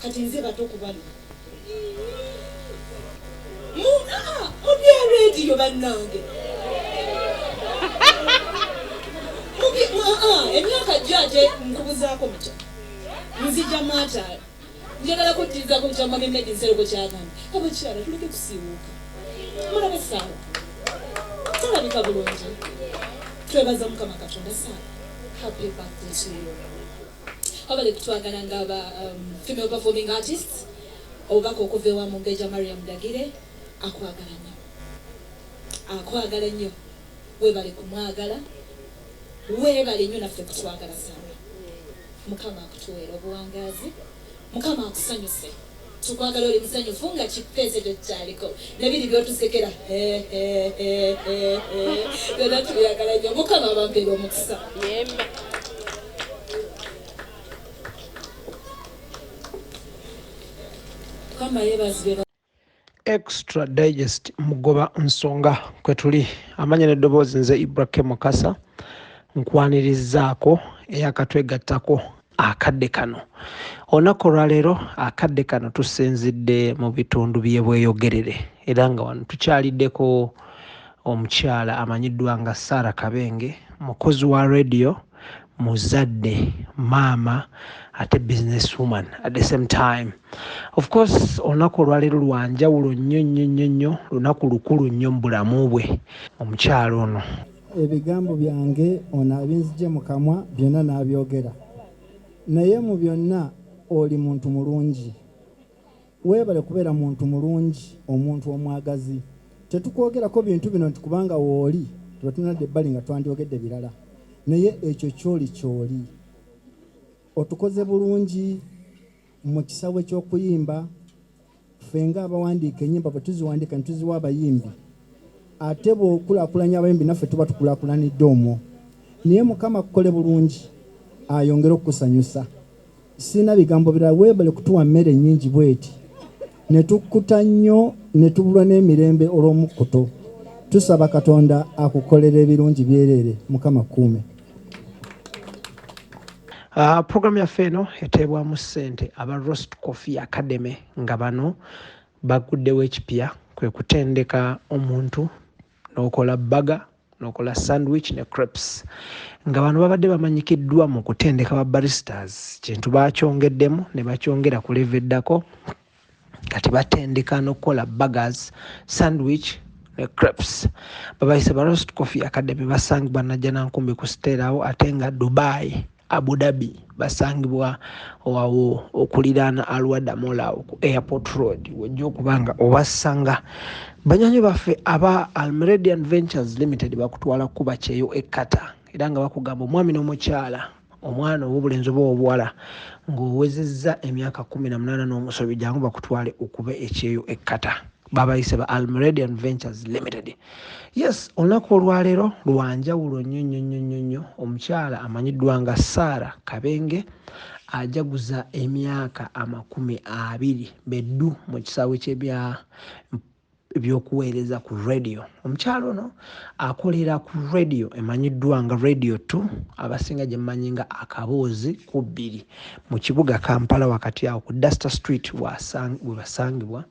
kati nze bato kubali mubya radio bannange emyaka gyate nkubuzaako mutya nzija maataala njagala kuttiriza ku kyama Medi Nsereko kyagamba abakyala tuleke kusiiwuuka mulaba Saara talabika bulungi twebaza Mukama Katonda Saara happy birthday to you abali kutwagala ngaba female performing artists obubaka okuva ewa Mungeja Mariam Dagire akwagala nnyo webale kumwagala webale nnyo naffe kutwagala Saara Mukama akutuweera obuwangazi Mukama akusanyuse tukwagala oli musanyufu nga kipeeze kyaliko nebiri byotusekera byonna tuyagala nnyo Mukama abampeera omukisa Mukama yeebazibwe Extra Digest mugoba nsonga kwetuli amanya n'eddoboozi nze Ibrahim Mukasa nkwanirizaako eyakatwegattako akadde kano onako lwaleero akadde kano tusenzidde mu bitundu byebweyogerere era nga wano tukyaliddeko omukyala amanyiddwa nga sarahkabenge mukozi wa radio muzadde maama ate businesswoman at the same time. Of course onako lwaleero lwanjawulo nnyo lunaku lukulu nnyo mu bulamu bwe omukyala ono ebigambo byange ono abinzije mu kamwa byonna n'abyogera naye mu byonna oli muntu mulungi weebale kubeera muntu mulungi omuntu omwagazi tetukwogerako bintu bino nti kubanga wooli tuba tunadde ebbali nga twandyogedde birala naye ekyo kyoli otukoze bulungi mu kisawe ky'okuyimba ffe nga abawandiika ennyimba bwe tuziwandiika ne tuziwa abayimbi ate bw'okulaakulanya abayimbi naffe tuba tukulaakulanidde omwo naye Mukama kukole bulungi ayongera okukusanyusa sina bigambo birala weebale kutuwa mmere nnyingi bweti ne tukkuta nnyo ne tubulwa n'emirembe olw'omukkuto tusaba Katonda akukolera ebirungi byereere Mukama kuume. Program yaffe eno eteebwamu ssente aba Roast Coffee Academy nga bano baguddewo ekipya kwe kutendeka omuntu n'okola baga n'okola sandwich ne crepes nga bano babadde bamanyikiddwa mu kutendeka ba baristas kintu bakyongeddemu ne bakyongera ku level eddako kati batendeka n'okukola burgers sandwich ne crepes babayise ba Roast Coffee Academy basangibwa Najjanankumbi ku Sterawo ate nga Dubai Abu Dhabi basangibwa owawo okuliraana Alwada Mola ku Airport Road wajja okubanga obasanga banywanyi baffe aba Almeridian Ventures Limited bakutwala kuba kyeyo ekkata era nga bakugamba omwami n'omukyala omwana ow'obulenzi oba obuwala ng'owezezza emyaka 18 n'omusobi jangu bakutwale okuba ekyeyo ekkata babayise ba Almeridian Ventures Limited. Yes, olunaku olwaleero lwanjawulo nnyo omukyala amanyiddwa nga sarahkabenge ajaguza emyaka 20 beddu mu kisaawe ebyokuweereza ku radio. Omukyala ono akolera ku radio emanyiddwa nga Radio 2 abasinga gye mmanyi nga akaboozi ku 2 mu kibuga Kampala wakati awo ku Duster Street we basangibwa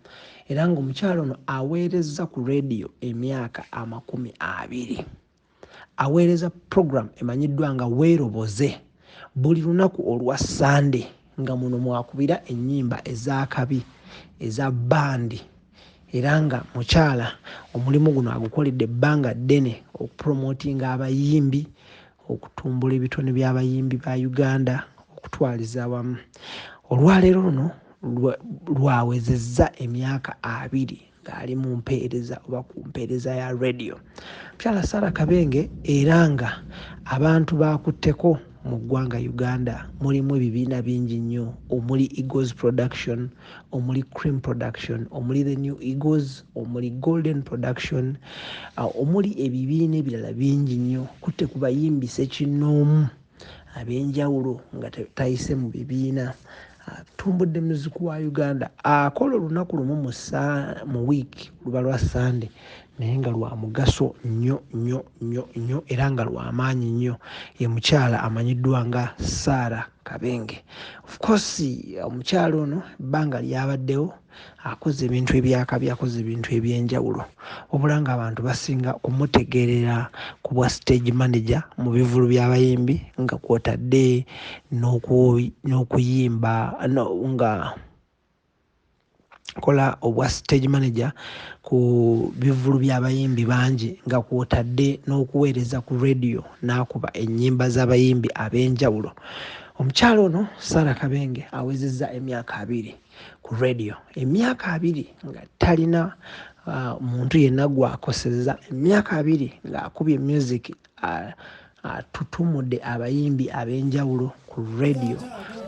era ng'omukyala ono aweereza ku radio emyaka 20 aweereza program emanyiddwa nga weeroboze buli lunaku olwa Sunday nga muno mwakubira ennyimba ez'akabi eza bandi era nga mukyala omulimu guno agukoledde ebbanga ddene okupromotinga abayimbi okutumbula ebitone by'abayimbi ba Uganda okutwaliza awamu olwaleero luno lwawezezza emyaka 2 ng'ali mu mpeereza oba ku mpeereza ya radio. Mukyala sarahkabenge era nga abantu bakutteko mu ggwanga Uganda mulimu ebibiina bingi nnyo omuli Eagles Production omuli Cream Production omuli The New Eagles omuli Golden Production omuli ebibiina ebirala bingi nnyo kutte ku bayimbi Ssekinnoomu ab'enjawulo nga tayise mu bibiina tumbudde muziku wa Uganda akola olunaku lumu mu week luba lwa Sunday naye nga lwa mugaso nnyo era nga lwa maanyi nnyo. Ye mukyala amanyiddwa nga sarahkabenge. Of course omukyala ono ebbanga lyabaddewo akoze ebintu ebyakabi, akoze ebintu ebyenjawulo, wabula nga abantu basinga kumutegeerera ku bwa stage manager mu bivulu by'abayimbi, nga kwotadde n'okuyimba nga kola obwa stage manager ku bivulu by'abayimbi bangi, nga kwotadde n'okuweereza ku radio n'akuba ennyimba z'abayimbi ab'enjawulo. Omukyala ono sarahkabenge awezezza emyaka 2 ku radio, emyaka 2 nga talina muntu yenna gw'akosezza, emyaka 2 ng'akubye music atutumudde abayimbi ab'enjawulo ku radio,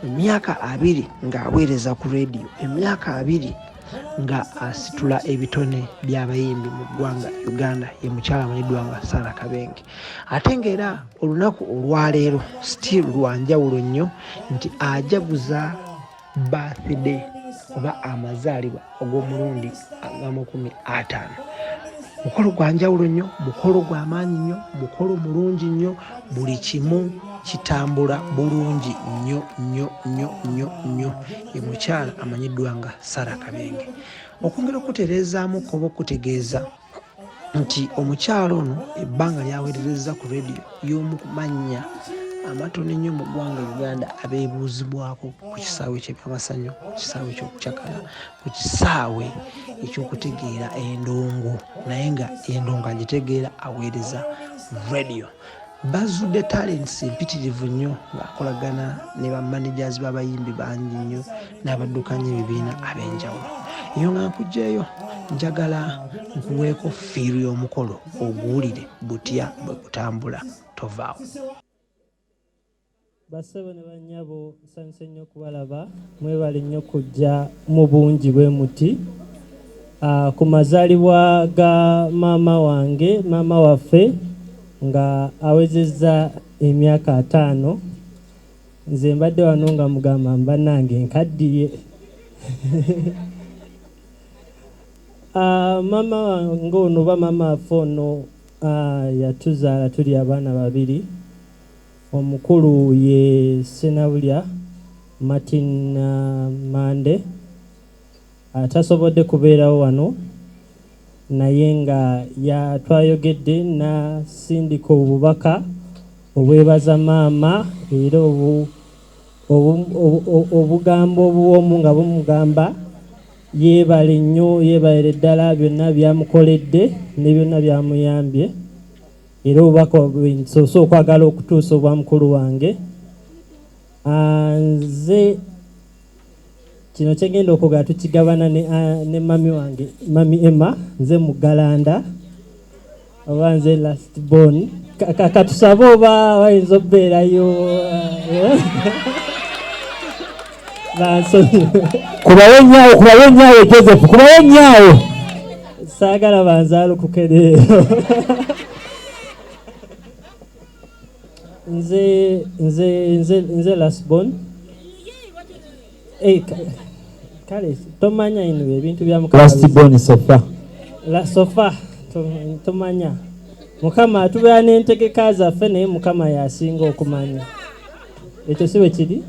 emyaka 2 ng'aweereza ku radio, emyaka 2 nga asitula ebitone by'abayimbi mu ggwanga Uganda. Ye mukyala amanyiddwa nga sarahkabenge. Ate ng'era olunaku olwaleero still lwanjawulo nnyo nti ajaguza birthday oba amazaalibwa ogw'omulundi aga 50. Mukolo gwa njawulo nnyo, mukolo gwa maanyi nnyo, mukolo mulungi nnyo, buli kimu kitambula bulungi nnyo. Ye mukyala amanyiddwa nga sarahkabenge. Okwongera okutereezaamu oba okutegeeza nti omukyala ono ebbanga lyaweerereza ku radio y'omu ku mannya amatono ennyo mu ggwanga Uganda abeebuuzibwako ku kisaawe ky'ebyamasanyo, ku kisaawe ky'okucakala, ku kisaawe eky'okutegeera endongo, naye nga endongo agitegeera aweereza radio. Bazudde talents empitirivu nnyo ng'akolagana ne bamanagers b'abayimbi bangi nnyo n'abaddukanya ebibiina ab'enjawulo. Eyo nga nkugjeeyo njagala nkuweeko fiiru y'omukolo oguwulire butya bwe gutambula, tovaawo. Bassebo ne bannyabo nsanyuse nnyo okubalaba, mwebale nnyo kujja mu bungi bwe muti ku mazaalibwa ga maama wange, maama waffe nga awezezza emyaka 5. Nze mbadde wano nga mugamba mbannange nkaddiye. Maama wange ono oba maama waffe ono yatuzaala tuli abaana 2. Omukulu ye Senabulya Martin Mande, atasobodde kubeerawo wano naye nga twayogedde nasindika obubaka obwebaza maama era obugambo obuwomu nga bumugamba yeebale nnyo, yeebalire ddala byonna byamukoledde ne byonna byamuyambye, era obubaka nsoose okwagala okutuusa obwa mukulu wange. Nze kino kyegenda okwogera tukigabana ne mami wange, mami Emma, nze Mugalanda oba nze last born. Katusabe oba wayinza okubeerayo kubayo nnyawo Joseph, kubayo nnyawo. Saagala banzaalo kukereero. Nze last born. Kale tomanya ino ebintu bya mukama. Last born sofa. La sofa tomanya. Mukama atubeera n'entegeka zaffe naye mukama yasinga okumanya. Ekyo si bwe kiri?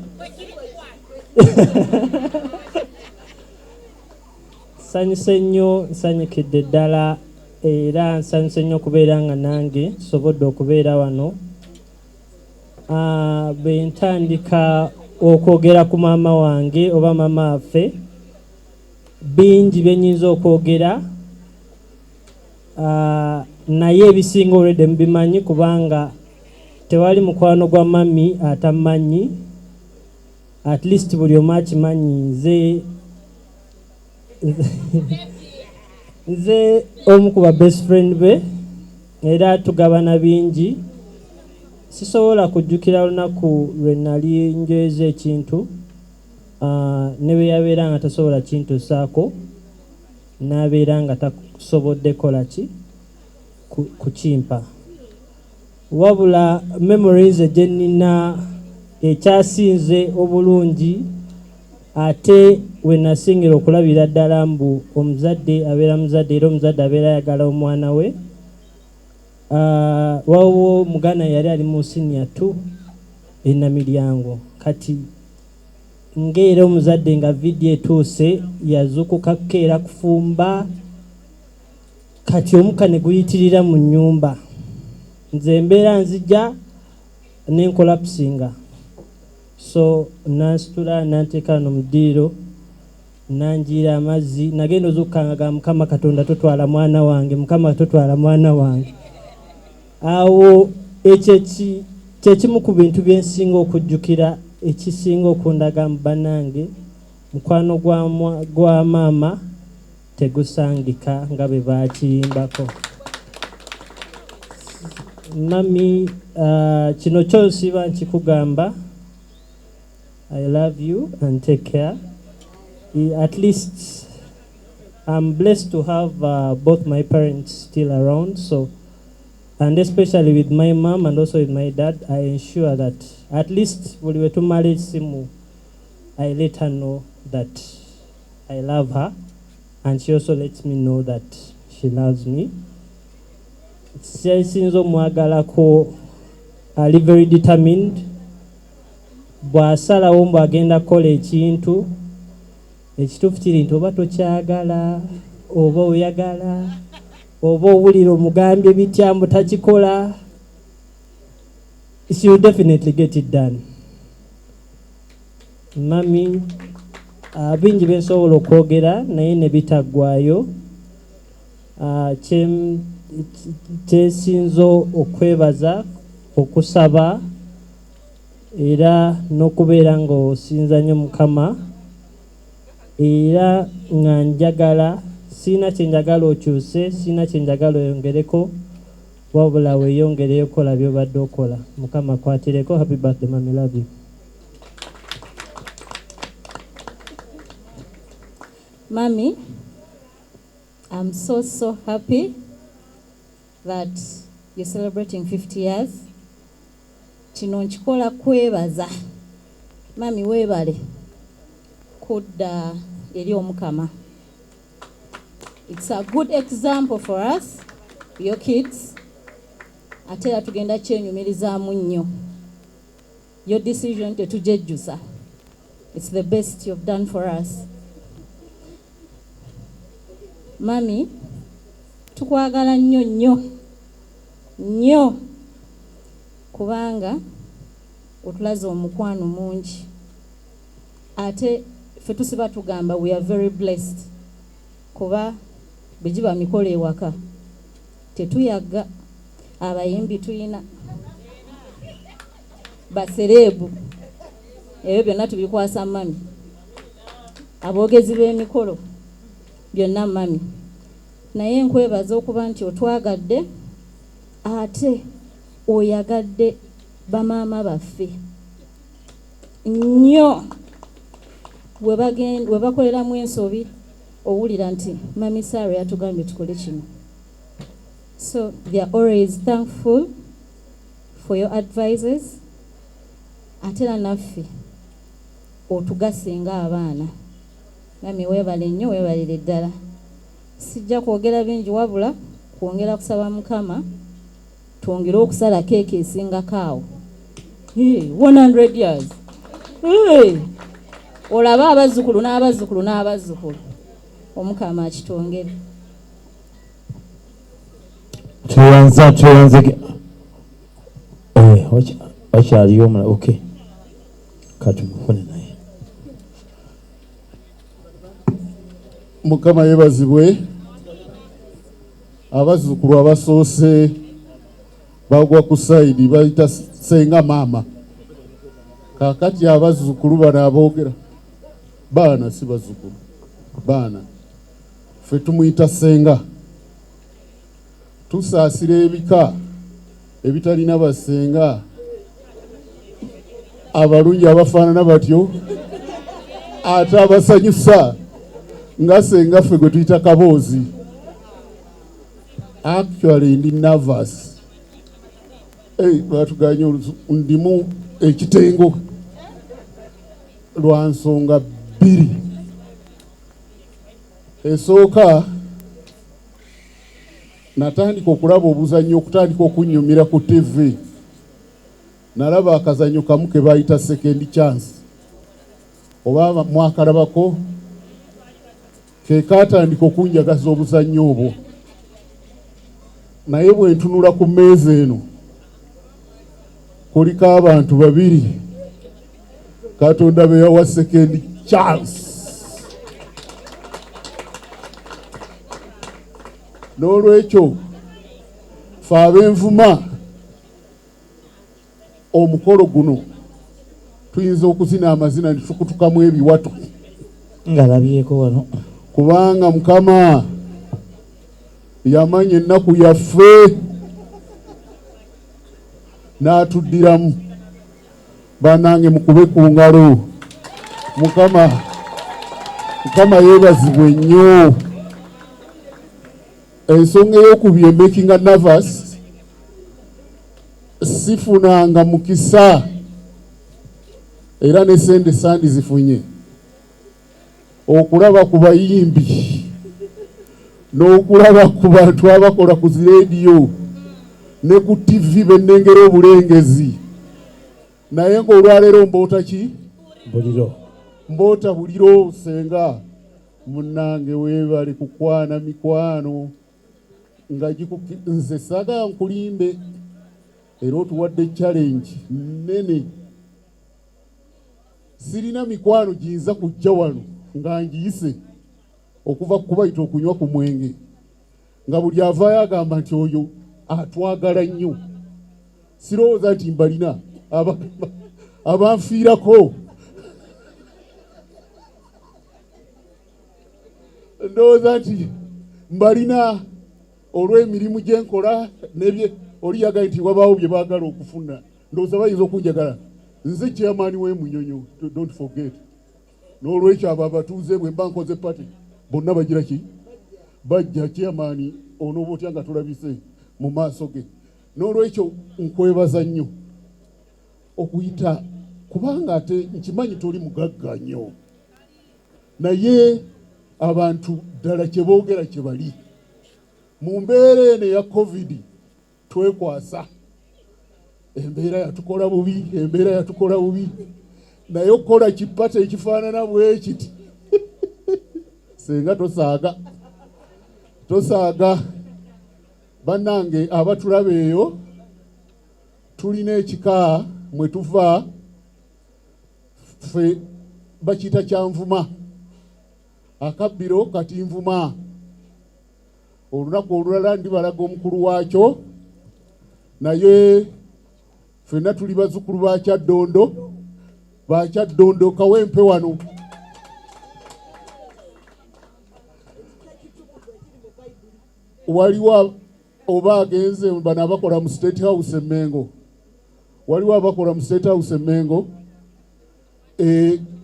Nsanyuse nnyo, nsanyukidde ddala era nsanyuse nnyo okubeera nga nange nsobodde okubeera wano. Bwe ntandika okwogera ku maama wange oba maama waffe, bingi bye nnyinza okwogera, naye ebisinga olwedde mubimanyi kubanga tewali mukwano gwa mami atamanyi. At least buli omu akimanyi. Nze omu ku ba best friend be era tugabana bingi. Sisobola kujjukira lunaku lwe nali njoyeza ekintu ne bwe yabeera nga tasobola kintuusaako, n'abeera nga tasobodde kola ki kukimpa. Wabula memories gye nnina ekyasinze obulungi ate we nasingira okulabira ddala mbu omuzadde abeera muzadde era omuzadde abeera ayagala omwana we. Waliwo muganda yali ali mu senior 2 e Namiryango, kati ng'era omuzadde nga vidiyo etuuse yazuukuka kukeera kufumba, kati omuka ne guyitirira mu nnyumba. Nze mbeera nzija n'enkola kusinga, so nansitula nanteeka no mu ddiiro nanjiira amazzi, nagenda ozuukukangaga Mukama Katonda totwala mwana wange, Mukama totwala mwana wange. Awo ekyo kyekimu ku bintu bye nsinga okujjukira ekisinga okundaga mu bannange, mukwano gwa maama tegusangika nga bwe bakiyimbako. Mami, kino kyosiba nkikugamba, I love you and take care. At least I'm blessed to have both my parents still around, so, and especially with my mom and also with my dad, I ensure that at least when we were to marry Simu, I let her know that I love her, and she also lets me know that she loves me. Sinzo mwagalako ali very determined, bw'asalawo mbu agenda kukola ekintu ekituufu kiri nti oba tokyagala oba oyagala oba owulira omugambye bityambu takikola, she will definitely get it done. Mami, bingi bensobola okwogera naye ne bitaggwayo. Kyesinzo okwebaza, okusaba era n'okubeera ng'osinza nnyo Mukama, era nga njagala, sina kyenjagala okyuse, sina kyenjagala oyongereko, wabula weeyongereyo kola by'obadde okola. Mukama kwatireko. Happy birthday, Mami, love you. Mami, I'm so happy that you're celebrating 50 years. Kino nkikola kwebaza. Mami, weebale kudda eri Omukama. It's a good example for us, your kids. Ate era tugenda kyenyumirizaamu nnyo. Your decision tetujejjusa. It's the best you've done for us. Mami, tukwagala nnyo kubanga otulaze omukwano mungi. Ate ffe tusiba tugamba we are very blessed kuba bijiba mikolo ewaka tetuyaga. Abayimbi tuyina, basereebu, ebyo byonna tubikwasa Mami. Aboogezi b'emikolo byonna Mami. Naye nkwebaza okuba nti otwagadde ate oyagadde bamaama baffe nnyo. We bakoleramu ensobi owulira nti Mami Sarah yatugambye tukole kino. So they are always thankful for your advices. Ate era naffe otugasenga abaana. Mami, weebale nnyo, weebalire ddala. Sijja kwogera bingi wabula kwongera kusaba Mukama twongere okusala keeki esingako awo. 100 years. Olaba abazzukulu n'abazzukulu. Omukama akitwongere. Tuyanze wakyaliyo omulala. Okay, katugufune naye. Mukama yebazibwe. Abazzukulu abasoose bagwa ku sayidi bayita senga maama. Kakati abazzukulu bano aboogera baana si bazzukulu, baana ffe tumuyita senga. Tusaasira ebika ebitalina basenga abalungi abafaanana batyo, ate abasanyusa nga senga ffe gwe tuyita kaboozi. Actually ndi nervous. Batuganye ndimu ekitengo lwa nsonga bbiri. Esooka natandika okulaba obuzannyo okutandika okunyumira ku TV. Nalaba akazannyo kamu ke bayita second chance. Oba mwakalabako ke katandika okunjagaza obuzannyo obwo. Naye bwe ntunula ku mmeeza eno kuliko abantu babiri Katonda be yawa second chance. N'olwekyo ffe ab'envuma omukolo guno tuyinza okuzina amazina ne tukutukamu ebiwato ngalabyeko wano kubanga Mukama yamanya ennaku yaffe n'atuddiramu. Bannange mukube ku ngalo. Mukama yeebazibwe nnyo. Ensonga ey'okubye making a nervous sifunanga mukisa era ne sente sandi zifunye okulaba ku bayimbi n'okulaba ku bantu abakola ku zirediyo ne ku TV bennengera obulengezi. Naye ng'olwaleero mboota ki? Mboota buliro. Senga munnange weebale kukwana mikwano nga nze saga nkulimbe era otuwadde challenge nnene. Sirina mikwano giyinza kujja wano nga ngiyise okuva kubayita okunywa ku mwenge nga buli avaayo agamba nti oyo atwagala nnyo. Sirowooza nti mbalina abanfiirako. Ndowooza nti mbalina olw'emirimu gye nkola n'ebye oli yagaye nti wabaawo bye baagala okufuna. Ndowooza bayinza okunjagala. Nze chairman w'Emunyonyo, don't forget. N'olwekyo abo abatuuze bwe mba nkoze pati bonna bagira ki? Bajja chairman onooba otya nga tulabise mu maaso ge. N'olwekyo nkwebaza nnyo okuyita kubanga ate nkimanyi toli mugagga nnyo. Naye abantu ddala kye boogera kye bali. Mu mbeera eno eya COVID twekwasa. Embeera yatukola bubi. Naye okukola kipata ekifaanana bwe kiti. Senga tosaaga. Bannange abatulaba eyo tulina ekika mwe tuva ffe bakiyita kyanvuma. Akabbiro kati nvuma. Olunaku olulala ndibalaga omukulu waakyo. Naye ffenna tuli bazzukulu ba Kyaddondo. Ba Kyaddondo kawempe wano. Waliwo oba agenze bano abakola mu State House Emmengo. Waliwo abakola mu State House Emmengo.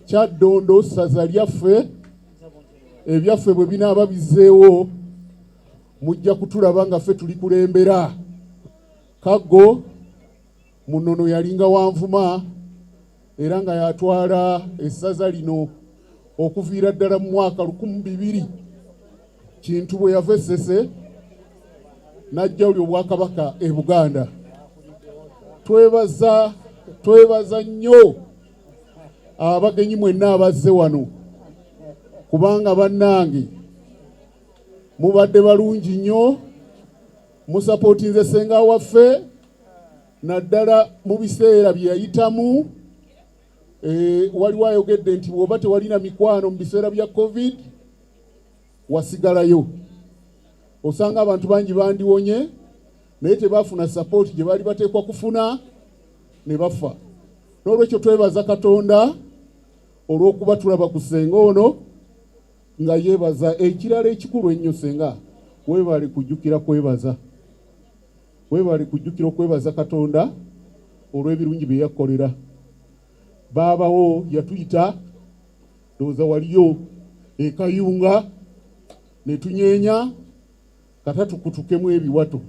Kyaddondo ssaza lyaffe ebyaffe bwe binaaba bizzeewo mujja kutulaba nga ffe tuli kulembera. Kaggo munono yalinga wanvuma era nga yatwala essaza lino okuviira ddala mu mwaka 2000 Kintu bwe yava Essese n'ajja oli obwakabaka e Buganda. Twebaza nnyo abagenyi mwenna abazze wano kubanga bannange mubadde balungi nnyo. Musapootinze senga waffe naddala mu biseera bye yayitamu. Waliwo ayogedde nti bw'oba tewalina mikwano mu biseera bya COVID wasigalayo. Osanga abantu bangi bandiwonye naye tebaafuna support gye baali bateekwa kufuna ne bafa. N'olwekyo twebaza Katonda olw'okuba tulaba ku senga ono nga yeebaza. Ekirala ekikulu ennyo senga weebale kujjukira kwebaza. Weebale kujjukira okwebaza Katonda olw'ebirungi bye yakkolera. Baabawo yatuyita ndowooza waliyo ekayunga ne tunyeenya kata tukutukemu ebiwato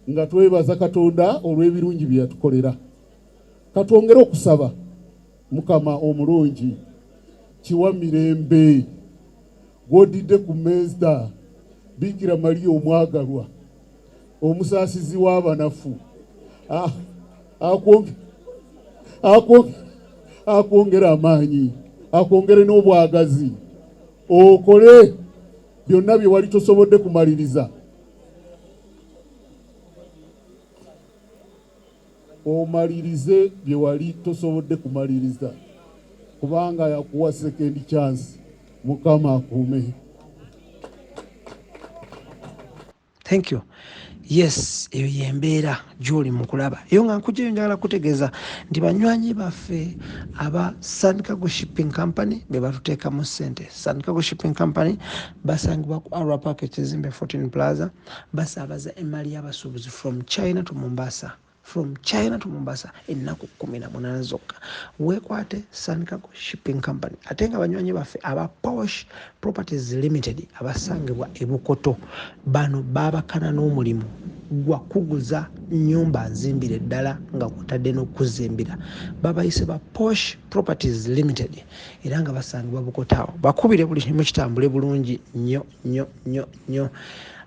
nga twebaza Katonda olw'ebirungi bye yatukolera. Katwongere okusaba Mukama omulungi Kiwa Mirembe gw'odidde ku meeza Bikira Maria omwagalwa omusaasizi w'abanafu akwongera amaanyi akwongere n'obwagazi okole byonna bye wali tosobodde kumaliriza omalirize bye wali tosobodde kumaliriza kubanga yakuwa second chance. Mukama akuume. Thank you. Yes, eyo yembeera gy'oli mu kulaba. Eyo nga nkujjayo njagala kutegeeza nti banywanyi baffe aba Sarahkabenge Shipping Company be batuteekamu ssente. Sarahkabenge Shipping Company basangibwa ku Arua Park ekizimbe 14 Plaza, basaabaza emmali y'abasuubuzi from China to Mombasa. Ennaku 18 zokka. Weekwate Sarahkabenge Shipping Company. Ate nga banywanyi baffe aba Posh Properties Limited abasangibwa e Bukoto, bano baabakana n'omulimu gwa kuguza nnyumba nzimbire ddala nga kwotadde n'okuzimbira. Babayise ba Posh Properties Limited era nga basangibwa Bukoto awo. Bakubire buli kimu kitambule bulungi nnyo.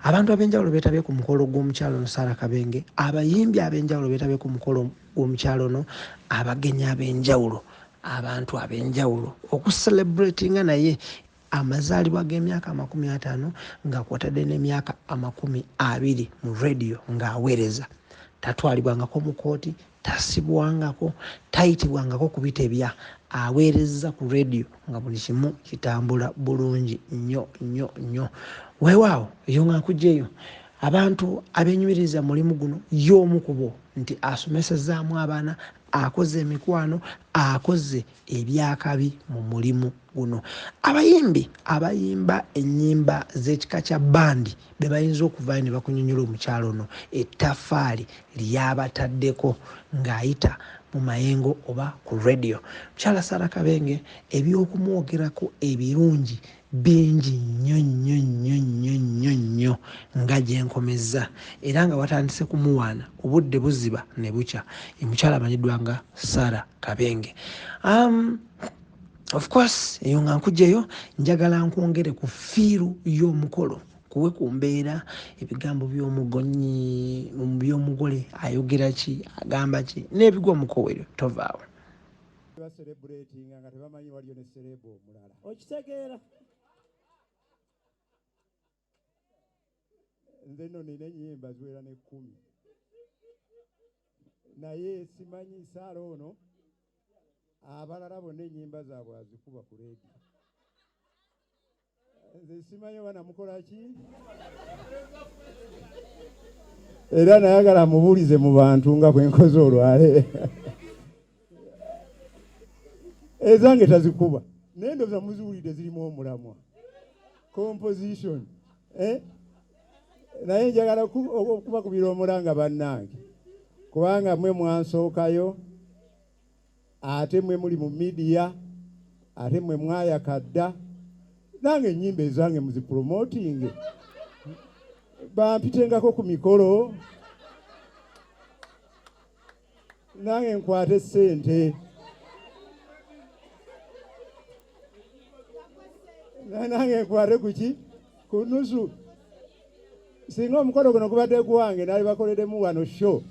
Abantu ab'enjawulo beetabye ku mukolo gw'omukyalo ono Sarahkabenge, abayimbi ab'enjawulo beetabye ku mukolo gw'omukyalo ono, abagenyi ab'enjawulo, abantu ab'enjawulo okucelebratinga naye amazaalibwa g'emyaka 50 nga kwotadde n'emyaka 20 mu radio ng'aweereza. Tatwalibwangako mu kooti, tasibwangako, tayitibwangako ku bitebya, aweereza ku radio nga buli kimu kitambula bulungi nnyo. Weewaawo eyo nga nkugjeyo abantu abenyumiriza mulimu guno y'omu ku bo nti asomesezaamu abaana, akoze emikwano, akoze ebyakabi mu mulimu guno. Abayimbi abayimba ennyimba z'ekika kya bandi be bayinza okuvayo ne bakunyonyola omukyalo ono ettaffaali lyabataddeko ng'ayita mu mayengo oba ku radio. Mukyala Sarahkabenge eby'okumwogerako ebirungi bingi nnyo nga gye nkomezza era nga watandise kumuwaana obudde buziba ne bukya. Mukyala amanyiddwa nga Sarahkabenge. Of course eyo nga nkugjeyo njagala nkwongere ku fiiru y'omukolo kuwe ku mbeera ebigambo by'omugonyi by'omugole ayogera ki agamba ki n'ebigwa omukowero tovaawo. Nga tebamanyi waliyo ne serebo omulala okitegeera. Nze nno nina ennyimba ziwera ne 10 naye simanyi Saara ono abalala bonna ennyimba zaabwe azikuba ku reediyo. Nze simanyi oba namukola ki era nayagala mubuulize mu bantu nga bwe nkoze olwale. Ezange tazikuba naye ndowooza muziwulidde zirimu omulamwa composition naye njagala okubakubira omulanga bannange kubanga mmwe mwansookayo ate mmwe muli mu media ate mmwe mwayakadda nange ennyimba ezange muzipromotinge bampitengako ku mikolo nange nkwate ssente nange nkwate kuki ku nusu. Singa omukolo guno kubadde gwange naali bakoleddemu wano show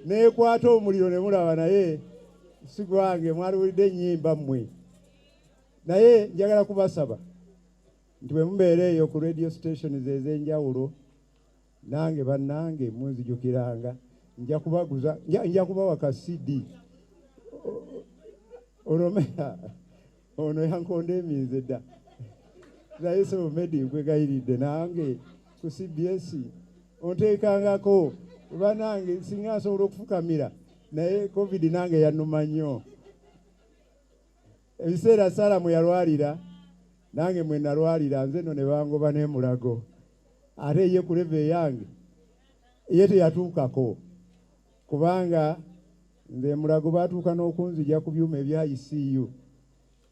neekwata omuliro ne mulaba naye si gwange mwaliwulidde ennyimba mmwe. Naye njagala kubasaba nti bwe mubeera eyo ku radio stations ez'enjawulo nange bannange munzijukiranga nja kubaguza nja kubawa ka CD olomera ono yankonda eminze dda naye so medi nkwegayiridde nange ku CBS onteekangako kuba nange singa nsobola okufukamira naye covid nange yannuma nnyo. Ebiseera Saara mwe yalwalira nange mwe nalwalira nze nno ne bangoba n'emulago ate ye ku leve yange ye teyatuukako kubanga nze mulago baatuuka n'okunzija ku byuma ebya ICU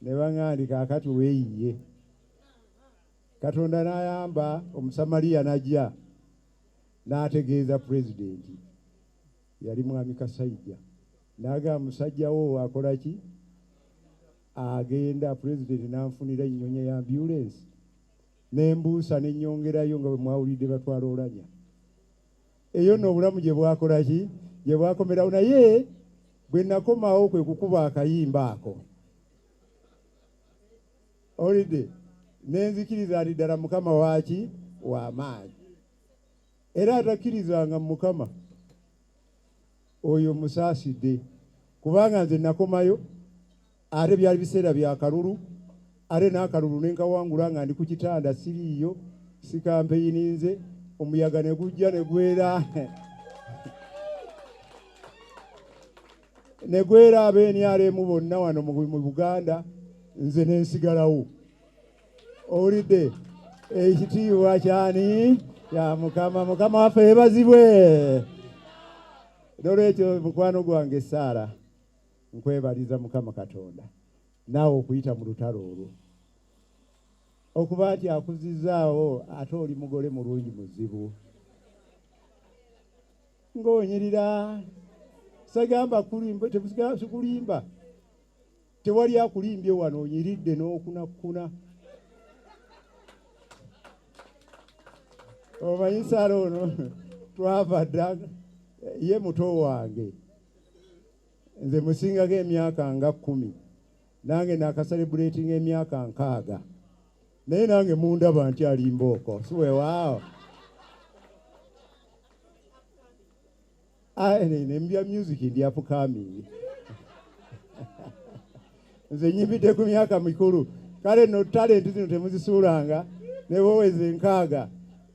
ne baŋŋandika akati weeyiye. Katonda n'ayamba Omusamaliya najja n'ategeeza pulezidenti yali mwami Kasajja n'agamba musajja wo akola ki agenda president n'anfunira ennyonyi ya ambulance nembuusa nenyongerayo nga bwe mwawulidde batwala olanya eyo n'obulamu gye bwakola ki gye bwakomerawo naye bwe nakomawo kwe kukuba akayimba ako olidde nenzikiriza nti ddala mukama waaki w'amaanyi era atakkirizanga mu mukama oyo musaasidde kubanga nze nakomayo ate byali biseera bya kalulu ate n'akalulu nenkawangula nga ndi ku kitanda siriiyo sikampeyinize omuyaga ne gujja ne gwera ne gwera ab'NRM bonna wano mu Buganda nze nensigalawo owulidde ekitiibwa kyani ya mukama waffe yeebazibwe nolwekyo mukwano gwange Saara nkwebaliza mukama Katonda naawe okuyita mu lutalo olwo okuba nti akuzizaawo ate oli mugole mulungi muzibu ng'onyirira sagamba kulimba sikulimba tewali akulimbye wano onyiridde n'okunakuna omanyi Saara ono twava dda ye muto wange nze musingako emyaka nga 10 nange nakaselebratinga emyaka 6 naye nange mundaba nti alimbooko siwewaawo nembya music ndi upcoming nze nyimbidde ku myaka mikulu kale no talenti zino temuzisuulanga ne boweze 6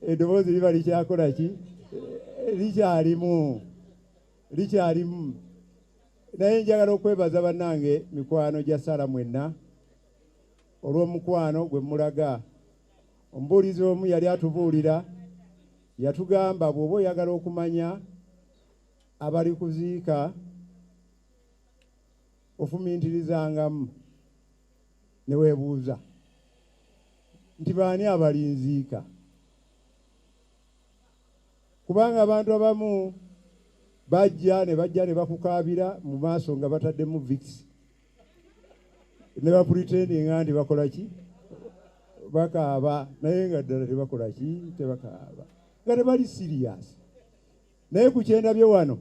eddoboozi liba likyakola ki likyalimu naye njagala okwebaza bannange mikwano gya Saara mwenna olw'omukwano gwe mulaga omubuulizi omu yali atubuulira yatugamba bw'oba oyagala okumanya abali kuziika ofumiintirizangamu ne weebuuza nti baani abalinziika kubanga abantu abamu bajja ne bakukaabira mu maaso nga bataddemu vicks ne bapretendinga nti bakola ki bakaaba naye nga ddala tebakola ki tebakaaba nga tebali serious naye ku kyendabye wano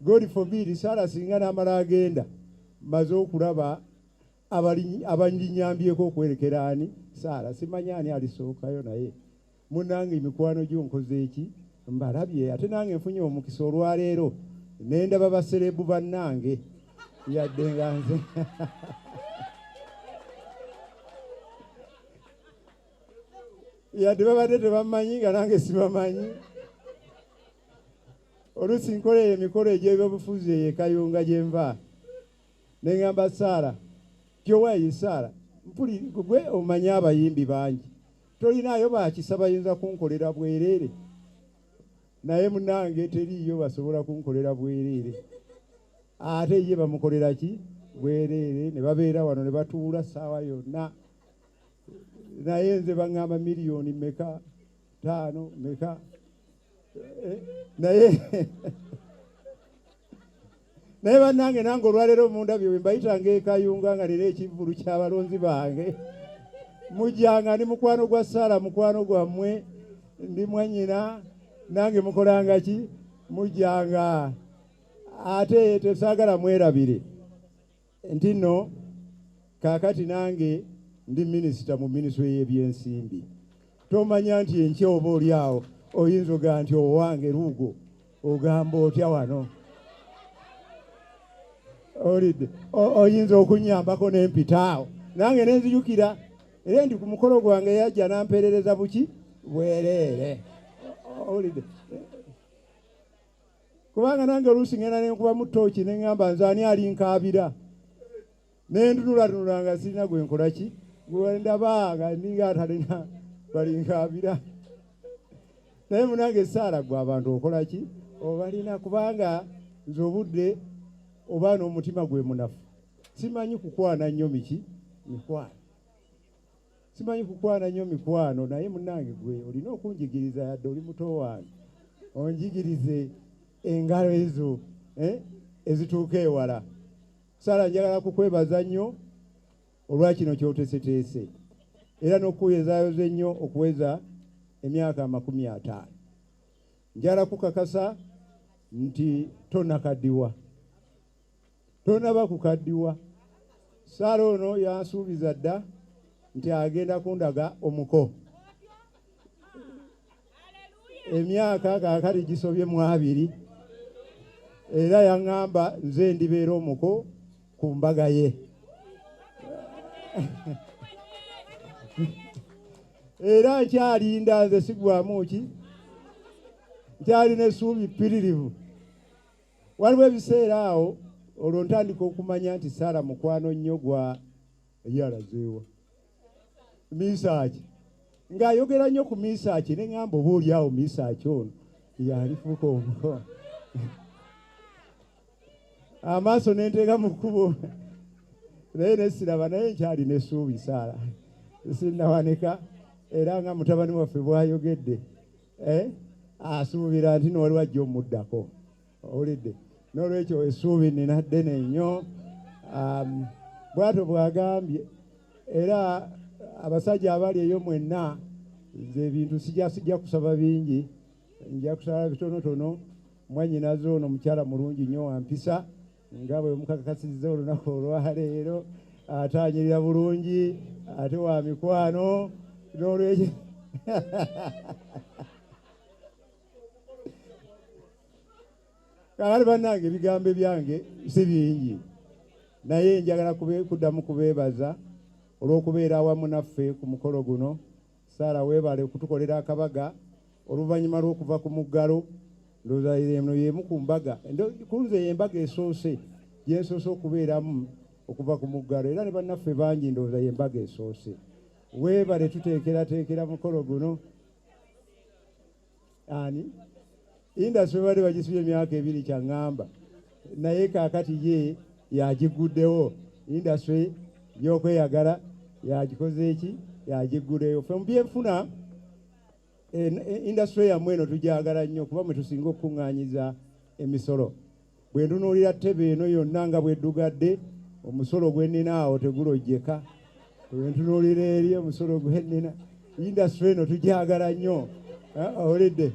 God forbid Saara singa n'amala agenda maze okulaba abalinyambyeko okwerekera ani Saara simanya ani alisookayo naye munnange emikwano gyo nkoze eki mbalabye ate nange nfunye omukisa olwaleero nendaba baserebu bannange yadde nga nze yadde babadde tebamanyi nga nange sibamanyi oluusi nkolera emikolo egy'ebyobufuzi eyo Kayunga gye nva ne ŋŋamba Saara kyowayi Saara gwe omanyi abayimbi bangi tolinaayo bakisa bayinza kunkolera bwereere naye munange teriiyo basobola kunkolera bwereere ate ye bamukolera ki bwereere ne babeera wano ne batuula ssaawa yonna naye nze baŋŋamba miliyoni meka 5 meka naye bannange nange olwaleero mundabye bwe mbayitanga ekayunga nga nina ekivvulu ky'abalonzi bange mujjanga ndi mukwano gwa Saara mukwano gwammwe ndi mwannyina nange mukolanga ki mujjanga ate tesaagala mwerabire nti nno kaakati nange ndi minisita mu minisitule y'ebyensimbi tomanya nti enkya oba oli awo oyinza ogaa nti owange luugo ogamba otya wano olidde oyinza okunyambako n'empitaawo nange nenzijukira era ndi ku mukolo gwange yajja nampeerereza buki bwereere olidde kubanga nange oluusi ngenda nenkuba mu ttooki neŋŋamba nze ani alinkaabira nentunulatunula nga sirina gwe nkola ki gwe ndaba nga ninga atalina balinkaabira naye munange Saara gwe abantu okola ki obalina kubanga nze obudde oba n'omutima gwe munafu simanyi kukwana nnyo mikwano simanyi kukwana nnyo mikwano naye munange gwe olina okunjigiriza yadde oli muto wange onjigirize engalo ezo ezituuka ewala Sara njagala kukwebaza nnyo olwa kino ky'oteeseteese era n'okuwezaayoza ennyo okuweza emyaka 50. Njagala kukakasa nti tonakaddiwa, tonaba kukaddiwa. Sara ono yansuubiza dda nti agenda kundaga omuko. Emyaka kaakati gisobye mu 2 era yaŋŋamba nze ndibeera omuko ku mbaga ye. Era nkyalinda nze sigwamu ki, nkyalina essuubi ppiririvu. Waliwo ebiseera awo olwo ntandika okumanya nti Sara mukwano nnyo gwa yalazeewa misaaki. Ng'ayogera nnyo ku misaaki ne ŋŋamba oba oli awo misaaki ono yalifuuka omuko. Amaaso ne nteeka mu kkubo naye ne siraba, naye nkyalina essuubi Sara, sinnawanika. Era nga mutabani waffe bw'ayogedde asuubira nti n'oli wajja omuddako, owulidde. N'olwekyo essuubi nina ddene nnyo. Bw'atyo bw'agambye. Era abasajja abali eyo mwenna, nze ebintu sijja kusaba bingi, nja kusaba bitonotono. Mwannyinaze ono mukyala mulungi nnyo wampisa, nga bwe mukakasizza olunaku olwaleero, ataanyirira bulungi ate wa mikwano. N'olwekyo kakati bannange ebigambo byange si bingi, naye njagala kuddamu kubeebaza olw'okubeera awamu naffe ku mukolo guno. Sara weebale okutukolera akabaga oluvannyuma lw'okuva ku muggalo. Ndowooza eno y'emu ku mbaga, kunze y'embaga esoose gye nsoose okubeeramu okuva ku muggalo, era ne bannaffe bangi ndowooza y'embaga esoose. Weebale tuteekerateekera mukolo guno. Ani indasitule bali bagisibye emyaka 2 kyaŋŋamba, naye kaakati ye yagiguddewo. Indasitule y'okweyagala yagikoze eki, yagiggudeyo. Ffe mu byenfuna indasitule yammwe eno tugyagala nnyo kuba mwe tusinga okukuŋŋaanyiza emisolo. Bwe ntunuulira ttebe eno yonna nga bweddugadde, omusolo gwe nnina awo tegulojjeka. Bwe ntunuulira eri omusolo gwe nnina, indasitule eno tugyagala nnyo. Owulidde?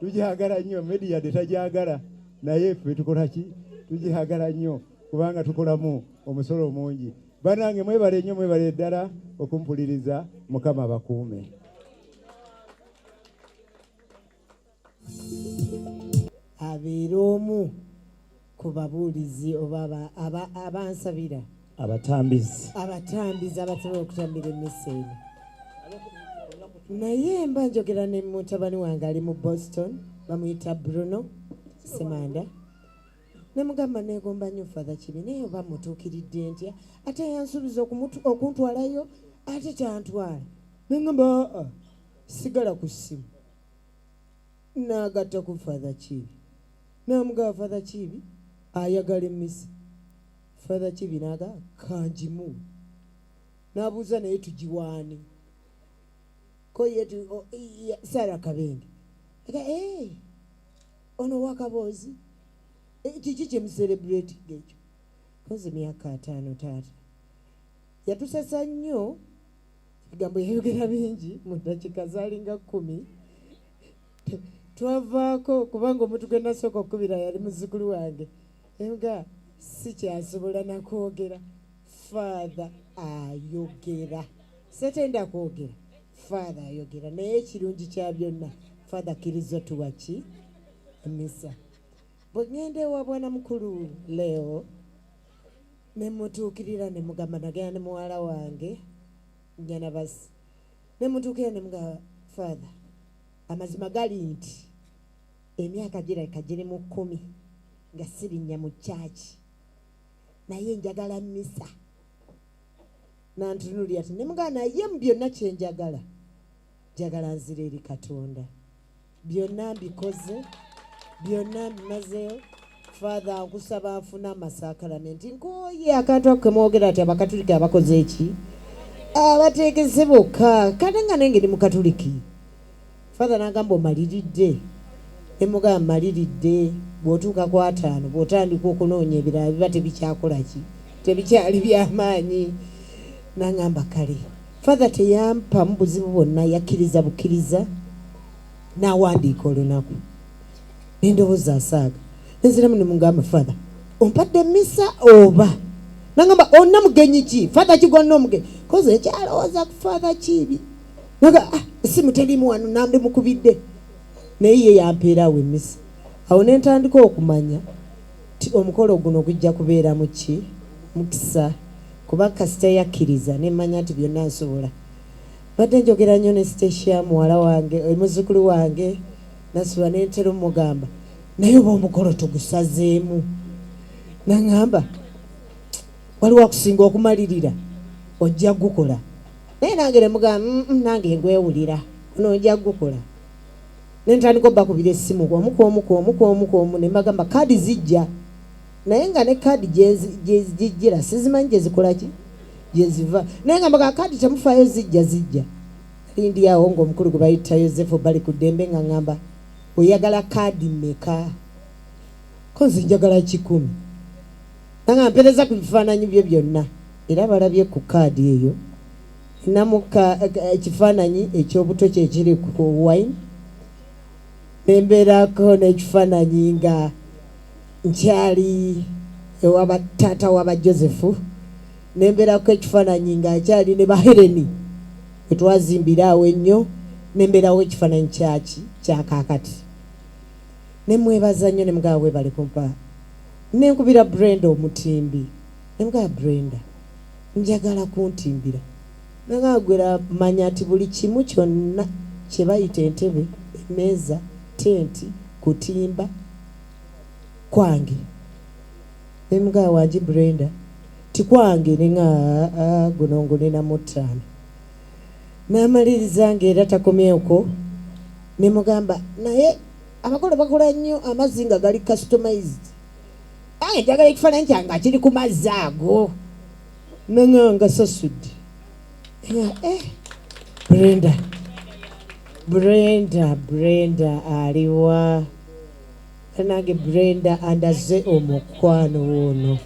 Tugyagala nnyo. Media tetagyagala, naye ffe tukola ki? Tugyagala nnyo kubanga tukolamu omusolo mungi. Bannange mwebale nnyo, mwebale ddala okumpuliriza. Mukama abakuume. Abeera omu ku babuulizi oba abansabira, abatambizi abasobola okutambira emmisa eno. Naye mba njogera ne mutabani wange ali mu Boston, bamuyita Bruno Semanda. Nemugamba negomba nnyo Father Kibi, naye oba mutuukiridde ntya? Ate yansuubiza okuntwalayo ate tantwala. Nengamba sigala ku ssimu. N'agatta ku Father Kibi. Namugamba Father Kibi ayagala emmisa. Father Kibi naga kanjimu. Nabuuza naye tugiwaani. Ko yetu sarahkabenge. Ono wakaboozi. Kiki kye mucelebrate gekyo. Koze myaka 5 taata. Yatusasa nnyo. Ebigambo yayogera bingi mu ddakiika zaalinga 10. Twavaako kubanga omuntu gwe nasooka okukubira yali muzzukulu wange. Nga sikyasobola nakwogera. Father ayogera. Setenda kwogera. Father ayogera. Naye ekirungi kya byonna, Father akkiriza tuwaki emisa. Bwe ngenda ewa bwana mukulu leo ne mutuukirira ne mugamba nagenda ne muwala wange njana basi. Ne mutuukirira ne mugamba Father, amazima gali nti emyaka girabika giri mu 10 nga sirinnya mu kyaki, naye njagala mmisa. Nantunuulira ati ne mugamba naye mu byonna kye njagala, njagala nzira eri Katonda. Byonna mbikoze, byonna mbimazeyo. Father nkusaba nfuna amasakalamenti. Nkooye akantu ako kemwogera ati abakatulika abakoze eki? Abateekese bokka. Kale nga nange ndi mukatuliki. Father nagamba omaliridde. Emugamba maliridde. bw'otuuka ku 5 bw'otandika okunoonya ebirala biba tebikyakola ki tebikyali byamaanyi. N'aŋŋamba kale father teyampamu buzibu bwonna, yakkiriza bukkiriza n'awandiika olunaku. N'endowooza asaaga nenziramu ne mugamba father ompadde misa oba? N'aŋŋamba onna mugenyi ki? Father kigonna omugenyi koze ekyalowooza ku father kibi. Naga essimu terimu wano nambe mukubidde naye ye yampeerawo emmisa. Awo ne ntandika okumanya ti omukolo guno gujja kubeera mu ki mukisa kuba kasita yakkiriza ne mmanya nti byonna nsobola. Badde njogera nnyo ne Stacia muwala wange muzzukulu wange nasula ne ntera omugamba naye oba omukolo tugusazeemu. N'aŋŋamba waliwo akusinga okumalirira ojja gukola. Naye nange ne mugamba nange ngwewulira ono ojja gukola. Ne ntandika obbakubira essimu omu ne mbagamba kaadi zijja naye nga ne kaadi gyezijjira sizimanyi gyezikola ki gyeziva. Naye nga mbaga kaadi temufaayo zijja. Lindi awo ng'omukulu gwe bayita Yosefu bali ku ddembe nga ŋŋamba oyagala kaadi mmeka? Ko nze njagala 10. Nanga mpereza ku bifaananyi bye byonna era balabye ku kaadi eyo namuka ekifaananyi ekyobuto kyekiri ku wine nembeerako n'ekifaananyi nga nkyali ewaba taata waba Josefu nembeerako ekifaananyi nga nkyali ne bahereni wetwazimbira awo ennyo nembeerawo ekifaananyi kyaki kyakaakati. Nemwebaza nnyo ne mugaba weebale kumpa nenkubira Brenda omutimbi ne mugaba Brenda njagala kuntimbira. Nangagwera manya nti buli kimu kyonna kye bayita entebe emmeeza tenti kutimba kwange. Ne mugaba wange Brenda tikwange nenga guno ngunena mu 5. N'amaliriza ng'era takomyeko ne mugamba naye abakolo bakola nnyo amazzi nga gali customized. Njagala ekifaananyi kyange nga kiri ku mazzi ago. Nanga sasudde. Brenda aliwa nange Brenda andaze omukwano ono.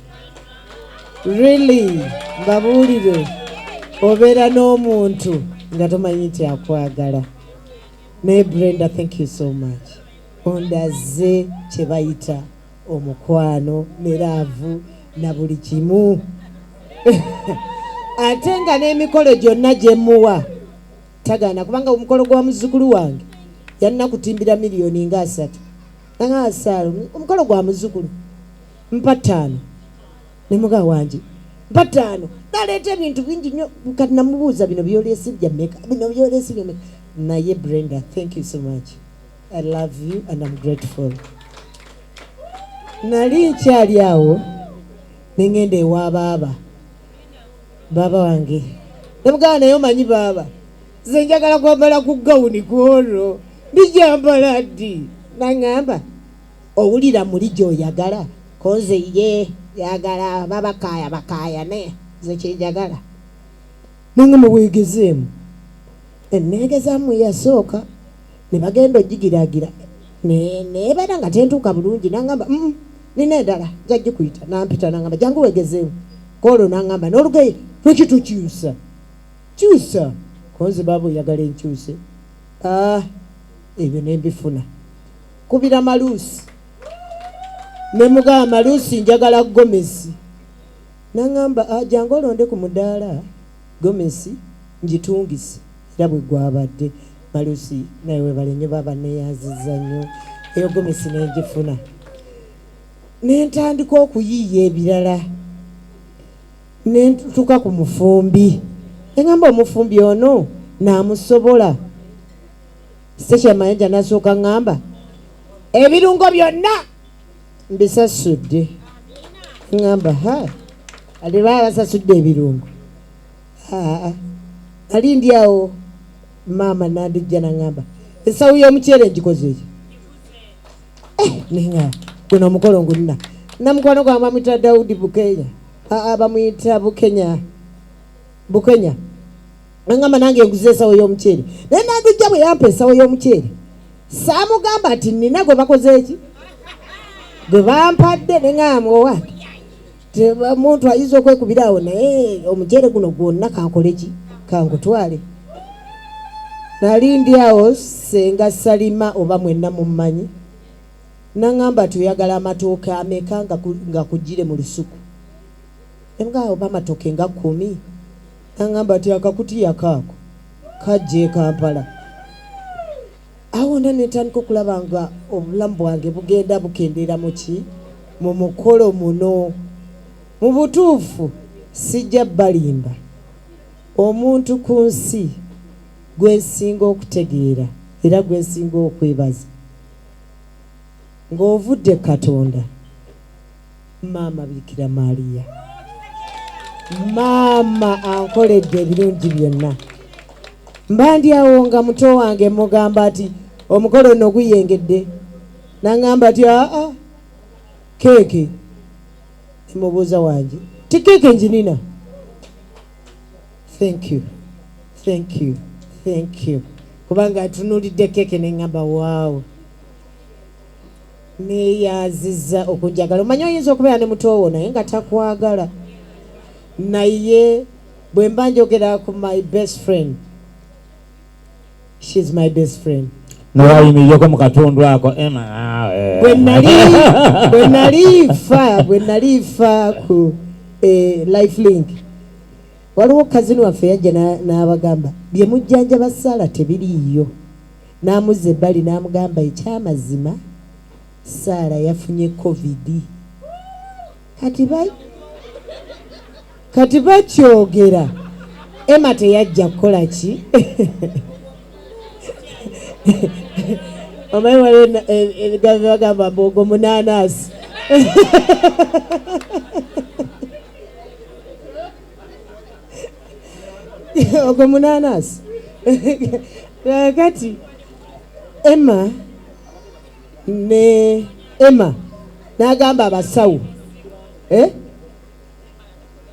Really mbabuulire obeera n'omuntu nga tomanyi nti akwagala. Naye Brenda thank you so much. Ondaze kye bayita omukwano ne laavu na buli kimu. Ate nga n'emikolo gyonna gye muwa tagaana kubanga omukolo gwa muzzukulu wange yalina kutimbira miliyoni nga 3. Nanga asaalo omukolo gwa muzzukulu mpa 5. Ne mugaba wange mpa 5. Naleeta ebintu bingi nnyo kati namubuuza bino byoleese bya mmeka bino byoleese bya mmeka. Naye Brenda thank you so much. I love you and I'm grateful. Nali nkyali awo nengenda ewa baba wange ne mugaba naye omanyi baba nze njagala kwambala ku gawuni kwolwo ndijambala ddi. Naŋŋamba owulira muli gy'oyagala koze ye yagala bakayane nze kyenjagala. Naŋŋamba weegezeemu enneegezaamu yasooka ne bagenda ogigiragira neebeera nga tentuuka bulungi. Naŋŋamba nina endala jagikuyita nampita. Naŋŋamba jangu weegezeemu koolwo. Naŋŋamba n'olugoye lwaki tokyusa kyusa konze baaba oyagala enkyuse. Ebyo nembifuna kubira maluusi ne mugaba maluusi njagala gomesi. Naŋŋamba jangu olonde ku mudaala gomesi njitungise era bwe gwabadde. Maluusi naye webale nnyo baba neeyazizza nnyo eyo gomesi nenjifuna. Nentandika okuyiiya ebirala nentutuka ku mufumbi. Eŋŋamba omufumbi ono naamusobola. Stacia Mayanja nasooka ŋŋamba ebirungo byonna mbisasudde. Ŋŋamba ate baba basasudde ebirungo. Ali ndi awo maama nandijja naŋŋamba esawu y'omuceere ngikoze eki. Nenga guno omukolo ngulina namukwano gwange bamuyita Daudi Bukenya. Bamuyita Bukenya. Naŋŋamba nange nguze esawo y'omuceere. Naye nandijja bwe yampa esawo y'omuceere saamugamba nti nina gwe bakoze eki gwe bampadde ne ŋŋamba owange omuntu ayinza okwekubirawo naye omujere guno gwonna kankole ki kankutwale. Nali ndi awo senga Salima oba mwenna mummanyi naŋŋamba tuyagala amatooke ameka nga kugire mu lusuku. Nga oba amatooke nga 10. Naŋŋamba ti akakutiya kaako kajja e Kampala. Awo netandika okulaba nga obulamu bwange bugenda bukendeera mu ki mu mukolo muno. Mu butuufu sijja balimba omuntu ku nsi gwe nsinga okutegeera era gwe nsinga okwebaza ng'ovudde Katonda, maama Bikira Maria. Maama ankoledde ebirungi byonna. Mba ndi awo nga muto wange mugamba ati omukolo no guyengedde. Naŋŋamba ati aa keeke. Mubuuza wange ti keeke njinina. Thank you, thank you, thank you. Kubanga atunulidde keeke neŋŋamba waawo. Neeyazizza okunjagala. Omanyi oyinza okubeera ne muto wo naye nga takwagala. Naye bwe mba njogera ku my best friend, she's my best friend. N'oyimiryeko mu katundu ako bwe nali fa ku Lifelink, waliwo kazini waffe yajja n'abagamba bye mujjanjaba Saara tebiriiyo. N'amuzza ebbali n'amugamba ekyamazima Saara yafunye COVID. Kati bakyogera Emma teyajja kukola ki? Omanyi waliwo ebigambo bagamba ogwo munanaasi. Ogwo munanaasi. Kati Emma n'agamba abasawo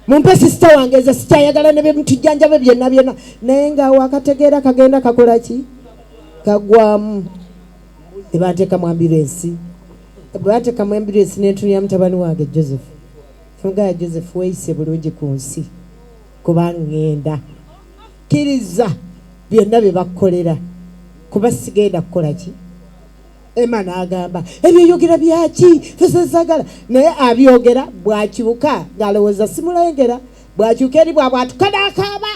mumpe sisita wange nze sikyayagala ne bemutujjanjabe byonna naye nga wakategeera kagenda kakola ki kagwamu. Ne banteekamu ambulensi. Bwe bateekamu ambulensi n'entunya mutabani wange Joseph. Mugaya Joseph weeyise bulungi ku nsi kuba ŋŋenda kkiriza byonna bye bakukolera kuba sigenda kukola ki. Emma n'agamba ebyeyogera byaki fesesagala naye abyogera bwakyuka ng'alowooza simulengera bwakyuka eri bwabwe atukanaakaaba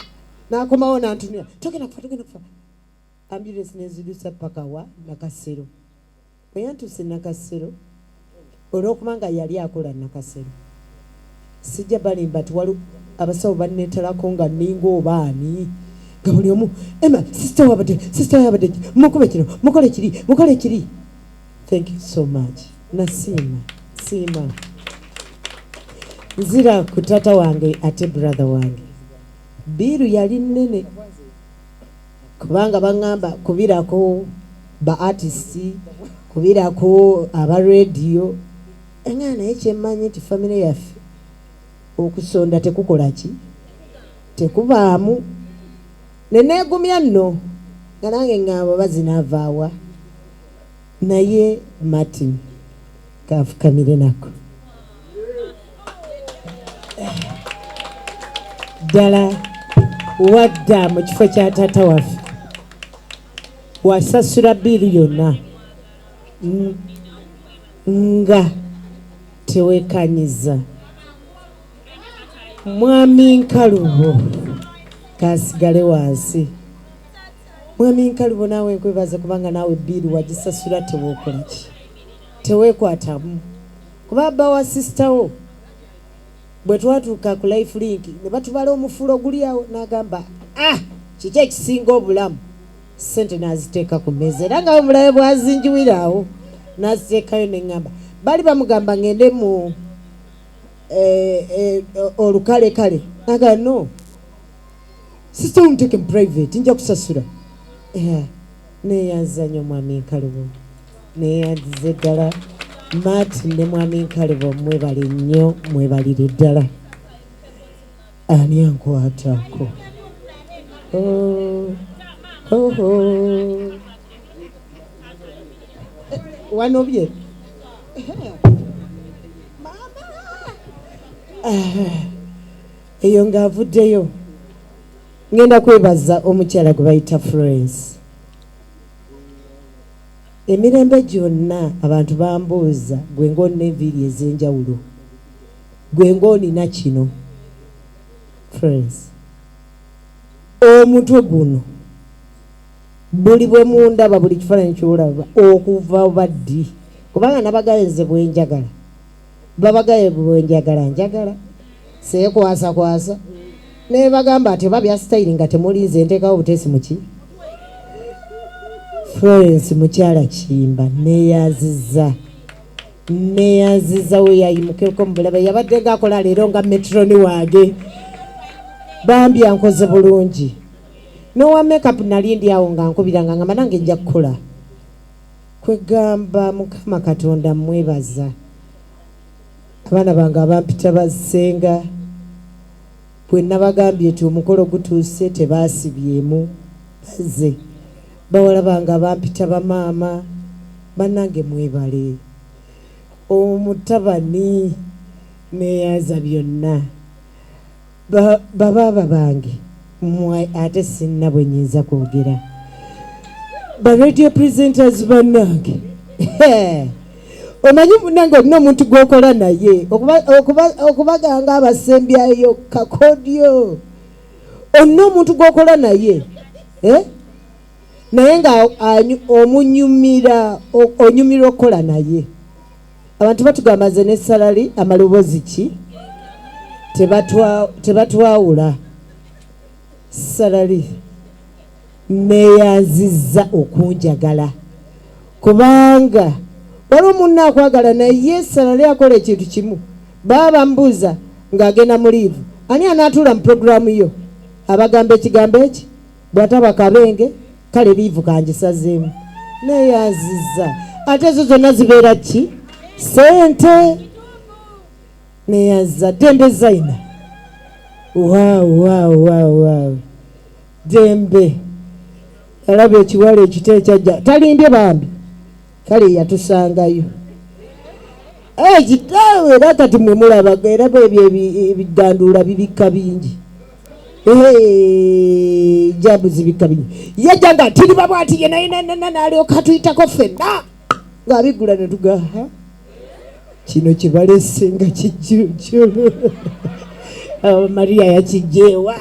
n'akomawo n'antunya togenda kufa. Ambulensi n'ezidusa paka wa Nakasero. Bwe yantuuse Nakasero olw'okuba nga yali akola Nakasero sijja balimba ti waliwo abasawo banneetalako nga ninga obaani nga buli omu Emma sisita wabadde mukube kino mukole kiri. Thank you so much. Nasiima. Nzira ku taata wange ate brother wange. Biru yali nnene. Kubanga baŋŋamba kubirako ba artisti, kubirako aba radio. Engana naye kyemmanyi nti famire yaffe okusonda tekukola ki? Tekubaamu. Neneegumya nno nga nange ŋŋamba bazinaavaawa. Naye Martin kafukamire nako ddala wadda mu kifo kya taata waffe wasasula biiri yonna nga tewekanyiza. Mwami Nkalubo kasigale wansi. Mwami Nkalubo naawe nkwebaza kubanga naawe biiri wagisasula teweekola ki teweekwatamu kuba bba wa sisitawo bwe twatuuka ku Lifelink ne batubala omufulo guli awo n'agamba kiki ekisinga obulamu ssente n'aziteeka ku mmeeza era nga omulabe bwazinjiwira awo n'aziteekayo neŋŋamba bali bamugamba ngende mu olukalekale aga no sisita omuteeke mu private nja kusasula. Neeyanza nnyo Mwami Nkalubo neeyanzize ddala. Martin ne Mwami Nkalubo mwebale nnyo mwebalire ddala. Ani ankwatako wano bye eyo ng'avuddeyo ngenda kwebaza omukyala gwe bayita Florence. Emirembe gyonna abantu bambuuza gwe ng'olina enviiri ez'enjawulo, gwe ng'olina kino. Florence, omutwe guno buli bwe mundaba buli kifaananyi kyolaba okuva baddi, kubanga nabagayenze bwenjagala babagaye bwenjagala njagala seekwasa ne bagamba ati babya style nga temulinze nteekawo buteesi muki. Florence mukyala Kiyimba neeyazizza we yayimukeko mu bulabe yabadde ng'akola leero nga metroni wange bambi ankoze bulungi nowa makeup nali ndi awo nga nkubiranga nga manange nja kukola kwegamba Mukama Katonda mwebaza abaana bange abampita basenga bwe nabagambye nti omukolo gutuuse tebaasibyemu baze bawala bange abampita bamaama bannange mwebale omutabani neeyaza byonna babaaba bange mmwe ate sinna bwe nyinza kwogera ba radio presenters bannange omanyi munange olina omuntu gwokola naye okubaganga abasembyayo kakodyo olina omuntu gwokola naye naye nga omunyumira okukola naye. Abantu batugamba nze ne salary amaloboozi ki tebatwawula. Salary neeyanzizza okunjagala kubanga waliwo munna akwagala naye salary akola ekintu kimu baba mbuuza ng'agenda mu liivu ani anaatuula mu programu yo abagamba ekigambo eki bw'ataba Kabenge kale liivu kangisazeemu. Neeyanzizza ate ezo zonna zibeera ki sente. Neeyanzizza Dembe Zaina. Wow. Dembe alaba ekiwala ekite ekyajja talindye bambi kale yatusangayo kitaawe era kati mwe mulabaga era bwebyo ebiganduula bibikka bingi jabu zibikka bingi yajja nga tiriba bwati ye naye nalyoka atuyitako ffenna ng'abigula ne tugaha kino kibalese nga kijjujju Maria yakijjeewa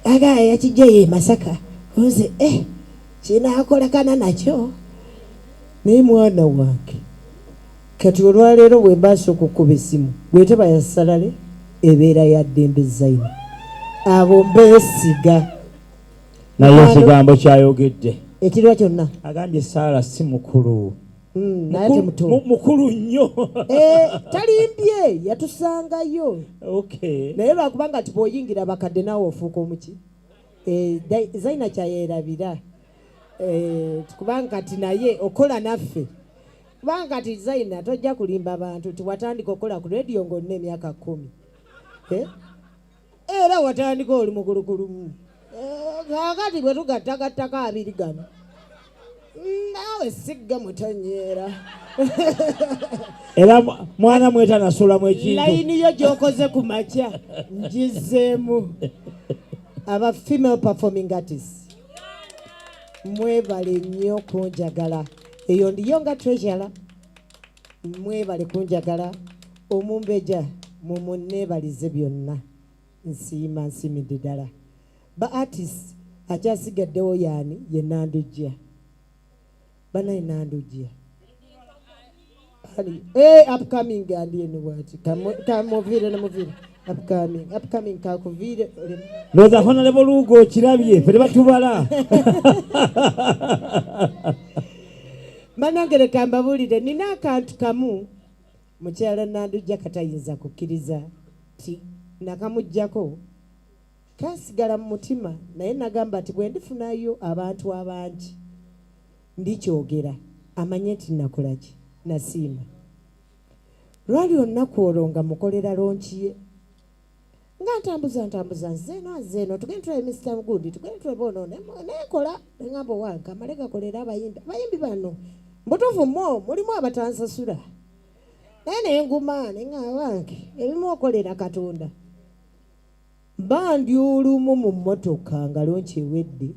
agaya yakijjeeyo Masaka oze kinaakolekana nakyo naye mwana wange kati olwaleero bwe mbaasa okukuba essimu bweteba ya salale ebeera ya Dembe Zaina abo mbeesiga naye ekigambo kyayogedde ekirwa kyonna agambye Saara si mukulu naye temuto mukulu nnyo talimbye yatusangayo naye lwakubanga ti bw'oyingira bakadde naawe ofuuka omuki. Zaina kyayerabira kubanga kati naye okola naffe kubanga kati Zaina tojja kulimba bantu tiwatandika okola ku radio ng'olina emyaka 10 era watandika oli mugulugulumu kakati bwe tugattagattako abiri gano naawe sigga mutonyeera era mwana mweta nasulamu ekintu layini yo gy'okoze ku makya ngizeemu. Aba female performing artists mwebale nnyo kunjagala eyo ndiyo nga treasure mwebale kunjagala omumbeja mumunneebalize byonna nsiima nsimidde ddala ba artist akyasigaddewo yaani ye Nandujja banaye Nandujja upcoming andieni wati kamovire namuvire upcoming kakuvire loza fana lebo lugo kirabye fere batubala manangere kamba bulide nina akantu kamu mukyala Nandujja katayinza kukkiriza ti nakamujjako kasigala mu mutima naye nagamba ati bwe ndifunayo abantu abangi ndikyogera amanye nti nakolaki nasiima lwali olunaku olwo nga mukolera lonkiye nga ntambuza nzeeno tugende tulabe Mr. Mugundi tugende tulabe ono neekola neŋŋamba owange amale gakolera abayimbi bano mbutuufu mulimu abatansasula Nene nguma nenga wange ebimu okolera Katonda bandi olumu mu mmotoka nga lonche wedde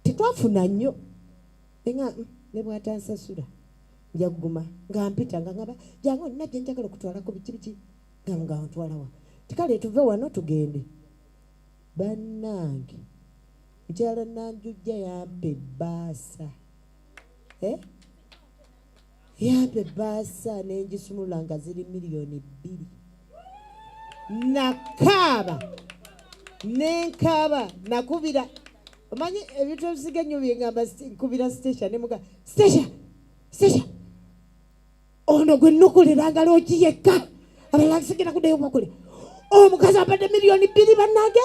tetwafuna nnyo nenga ne bwatansasula njaguma nga mpita nga ngaba jangu najje njagala okutwala ku biki nga ntwala wa tikale tuve wano tugende bannange njala nanjujja yampe baasa yampe baasa nenjisumula nga ziri milioni 2 nakaaba nenkaba nakubira omanyi ebintu ebisiga nnyo byengamba nkubira station nemuga station ono gwe nnukuliranga looki yekka abalala kisigera kuddeyo bakule omukazi abadde milioni 2 bannage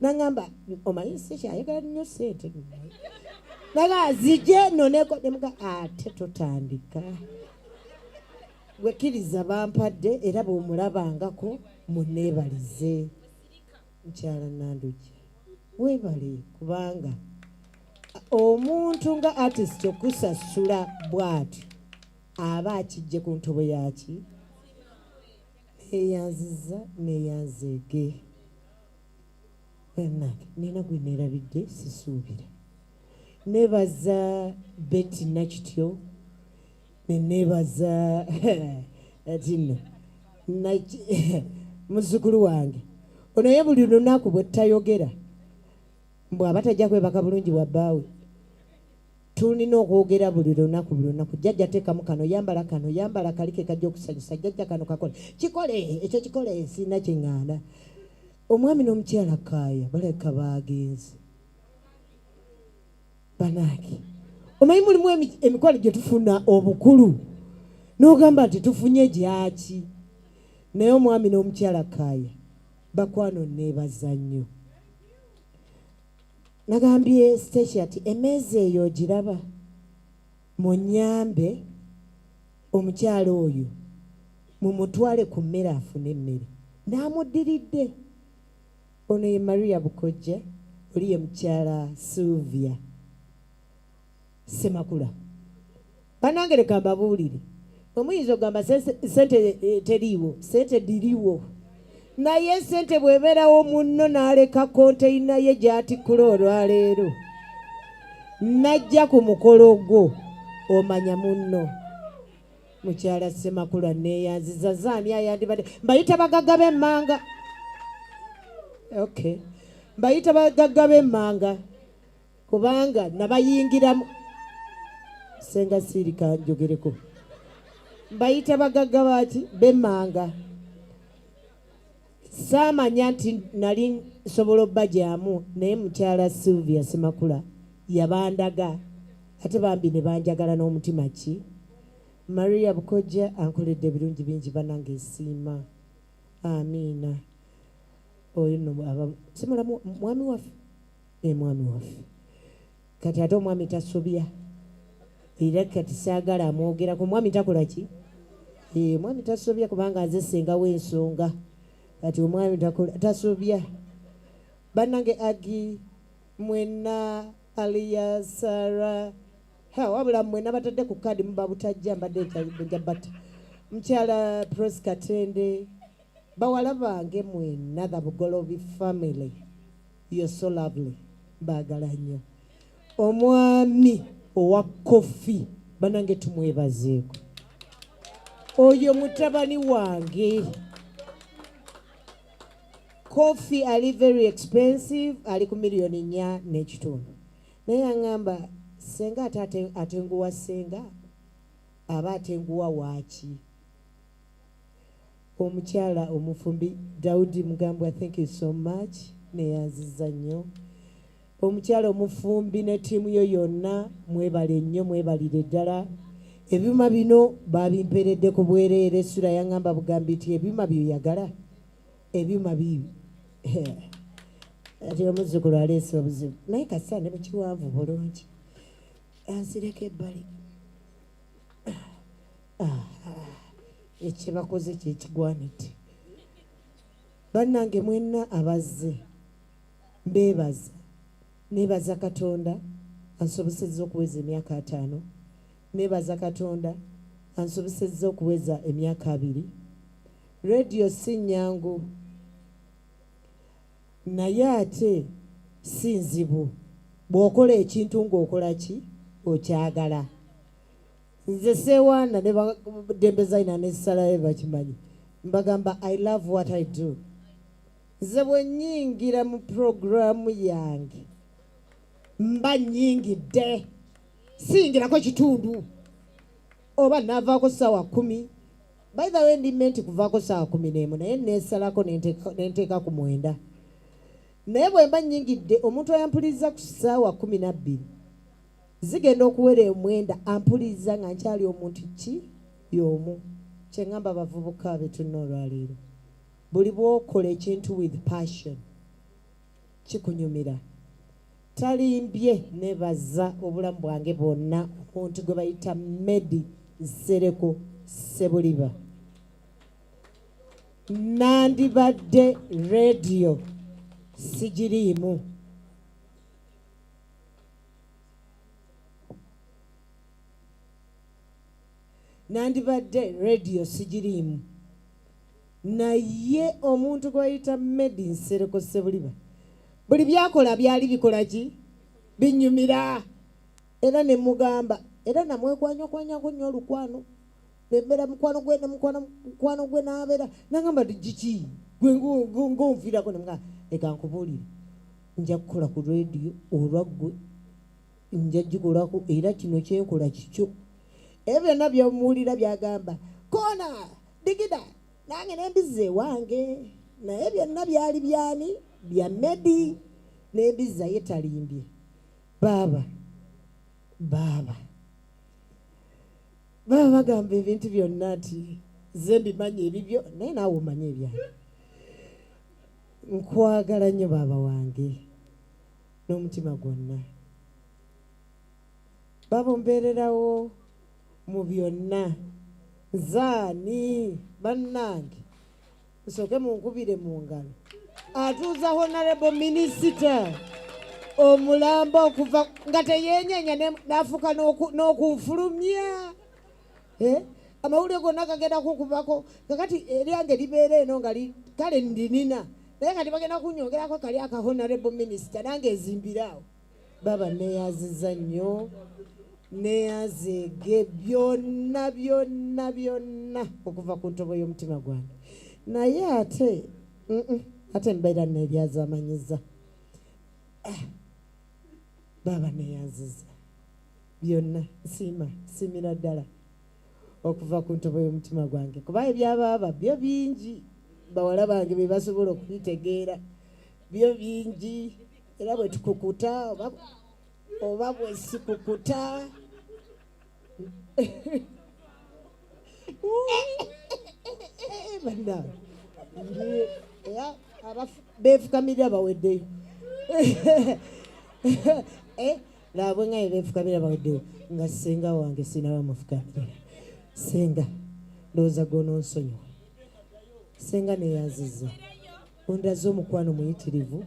nangamba omanyi station ayagala nnyo sente naga zije noneko nemuga ate tutandika wekiriza bampadde era bw'omulabangako muneebalize mukyala Nanduki weebale kubanga omuntu nga artist okusasula bw'ati aba akijje ku ntobo yaki neyanziza neyanzeege bannange nina gwe neerabidde sisuubira nebaza Betty Nakityo nebaza atino muzzukulu wange ono ye buli lunaku bwe tutayogera bw'aba tajja kwebaka bulungi bwa bbaawe tulina okwogera buli lunaku jjajja teekamu kano yambala kalike kajja okusanyusa jjajja kano kakole kikole ekyo kikole sina kyeŋŋanda omwami n'omukyala kaaya balabika baagenze banaaki omanyi mulimu emikolo gye tufuna obukulu n'ogamba nti tufunye gyaki naye omwami n'omukyala kaaya bakwano neebaza nnyo nagambye station ati emeeza eyo ogiraba munyambe omukyala oyo mumutwale ku mmere afune emmere n'amuddiridde ono ye Maria Bukojja oli ye mukyala Sylvia Semakula banange leka mbabuulire omuyinza ogamba sente teriiwo sente diriwo naye sente bw'ebeerawo munno n'aleka konteyina ye gy'atikkula olwaleero najja ku mukolo gwo omanya munno mukyala Semakula neeyanziza zaani ayandibadde mbayita bagagga b'emmanga okay mbayita bagagga b'emmanga kubanga nabayingiramu senga sirika njogereko mbayita bagagga baki b'emmanga saamanya nti nali nsobola obbajyamu naye mukyala Sylvia Semakula yabandaga ate bambi ne banjagala n'omutima ki Maria Bukojja ankoledde ebirungi bingi bannange esiima amiina oyo nno simula mwami waffe mwami waffe kati ate omwami tasobya era kati saagala amwogerako mwami takola ki mwami tasobya kubanga nze senga w'ensonga kati omwami tasobya bannange agi mwena aliya Sara wabula mwena batadde ku kadi muba butajja mbadde njabata mukyala Pros Katende bawala bange mwena the Bugolobi family you're so lovely baagala nnyo omwami owa kofi bannange tumwebazeeko oyo mutabani wange coffee ali very expensive ali ku milioni 4 n'ekitundu naye aŋŋamba senga atenguwa senga aba atenguwa waaki omukyala omufumbi Daudi Mugambwa thank you so much neyanziza nnyo omukyala omufumbi ne ttiimu yo yonna mwebale nnyo mwebalire ddala ebyuma bino babimperedde ku bwereere essula yaŋŋamba bugambi nti ebyuma byoyagala ebyuma bibi ati omuzzukulu aleese obuzibu naye kasa ne mukiwanvu bulungi ansireko ebbali ekyebakoze kyekigwanidde bannange mwenna abazze mbeebaza neebaza Katonda ansobosezza okuweza emyaka 5 neebaza Katonda ansobosezza okuweza emyaka 2. Radio si nnyangu naye ate si nzibu bw'okola ekintu ng'okola ki okyagala. Nze seewaana ne Dembezaina ne Sarah bakimanyi mbagamba I love what I do. Nze bwe nnyingira mu programu yange mba nnyingidde siyingirako kitundu oba navaako ssaawa 10. By the way ndimenti kuvaako ssaawa 11 naye neesalako nenteeka ku 9. Naye bwe mba nnyingidde omuntu ayampuliza ku ssaawa 12 zigenda okuwera 9 ampuliza nga nkyali omuntu ki y'omu. Kyeŋŋamba abavubuka betunna olwaleero buli bw'okola ekintu with passion kikunyumira. Talimbye nebaza obulamu bwange bwonna omuntu gwe bayita Medi Nsereko Sebuliba. Nandibadde radio sigiriimu. Nandibadde radio sigiriimu. Naye omuntu gwe bayita Medi Nsereko Sebuliba buli byakola byali bikola ki binyumira. Era ne mugamba era namwekwanyakwanyako nnyo olukwano nembera mukwano gwe n'abeera nagamba giki gwe ng'onviirako nemuga eka nkubuulire nja kukola ku radio olwaggwe nja gikolako era kino kyenkola kikyo. Ebyo byonna byomuwulira byagamba koona digida nange nembiza ewange naye byonna byali byani bya Medi nembiza ye talimbye. Baba bagamba ebintu byonna ati ze mbimanyi ebibyo naye naawe omanyi ebyange. Nkwagala nnyo baaba wange n'omutima gwonna. Baba ombeererawo mu byonna. Zaani bannange nsooke munkubire mu ngalo atuuza Honorable Minister omulambo okuva nga teyenyenya n'afuka n'okunfulumya. Amawulire gonna gagenda kukubako kakati eryange libeera eno nga kale ndinina naye kati bagenda kunyongerako kali aka Honorable Minister nange ezimbiraawo. Baba neeyaziza nnyo neeyazeege byonna okuva ku ntobo y'omutima gwange. Naye ate mbeera neeryazamanyiza. Baba neeyaziza byonna simira ddala okuva ku ntobo y'omutima gwange kuba ebyabaaba byo bingi bawala bange be basobola okubitegeera byo bingi era bwe tukukuta oba bwe sikukuta banda beefukamirira baweddeyo labwe nga beefukamirira baweddeyo nga senga wange sinaba mufukamirira. Senga ndowooza gononsonyiwa. Senga neeyaziza ondaze omukwano muyitirivu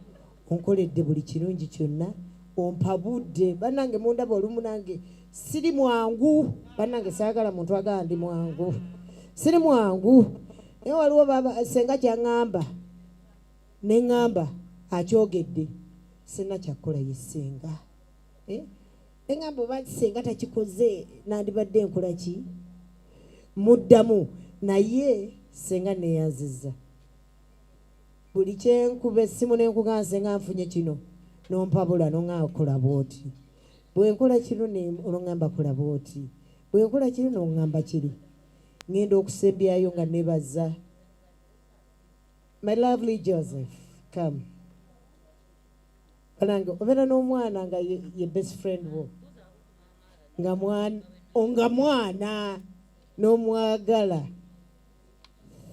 onkoledde buli kirungi kyonna ompa budde. Bannange mundaba olumu nange siri mwangu. Bannange saagala muntu agala ndi mwangu siri mwangu. Naye waliwo baba senga kyaŋŋamba neŋŋamba akyogedde sina kyakukola ye senga. Neŋŋamba oba senga takikoze nandibadde nkola ki muddamu. Naye senga neeyaziza buli kyenkuba essimu nenkugamba senga nfunye kino nompabula noŋŋamba kola bwoti. Bwe nkola kino noŋŋamba kola bwoti. Bwe nkola kino noŋŋamba kiri. Ngenda okusembyayo nga nebaza. My lovely Joseph, come. Banange obeera n'omwana nga ye best friend wo nga mwana n'omwagala.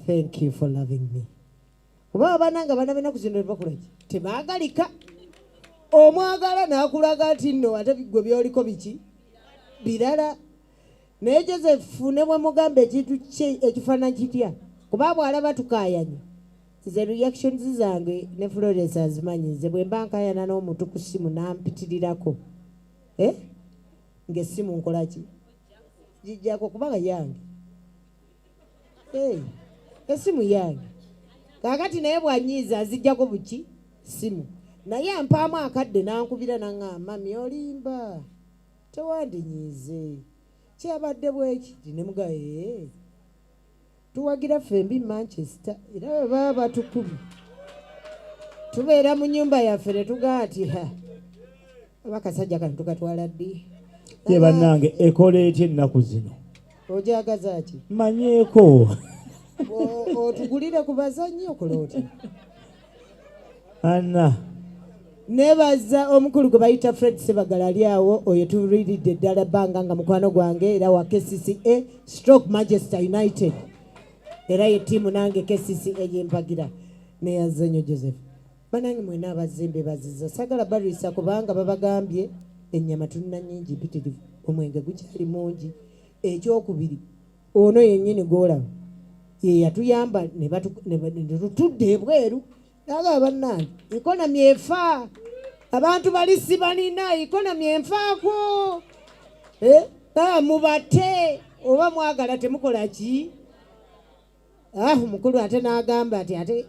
Thank you for loving me. Oba abananga bana bena kuzino bakulaki tebaagalika. Omwagala n'akulaga ati nno ate gwe byoliko biki birala. Naye Joseph ne bwe mugamba ekintu kye ekifaananyi kitya kuba bw'alaba tukaayanye. Nze reactions zange ne Florence azimanyi. Nze bwe mba nkaayana n'omuntu ku ssimu nampitirirako ng'essimu nkola ki jijjako kubanga yange esimu yange kakati naye bwanyiiza azijjako buki simu naye ampaamu akadde nankubira naŋŋamba mami olimba tewandinyiize kyabadde bwekiti ne mugaye tuwagira fembi Manchester era bwe baba batukubi tubeera mu nnyumba yaffe ne tugaa ati abakasajja kano tukatwala ddi ye bannange ekola etya ennaku zino ojagaza ki manyeeko otugulire ku bazannyi okola otya anna nebaza omukulu gwe bayita Fred Sebagala ali awo oyo tuliridde eddala bbanga nga mukwano gwange era wa KCCA stroke Manchester United era ye ttiimu nange KCCA yempagira neyazanyo Joseph banange mwena abazimbe baziza sagala balwisa kubanga babagambye ennyama tulina nnyingi mpitirivu omwenge gukyali mungi ekyokubiri ono yennyini gwolaba ye yatuyamba ne tutudde ebweru naga bannange ikonomi efa abantu bali sibalina ikonomi enfaako mubate oba mwagala temukola ki omukulu ate n'agamba ati ate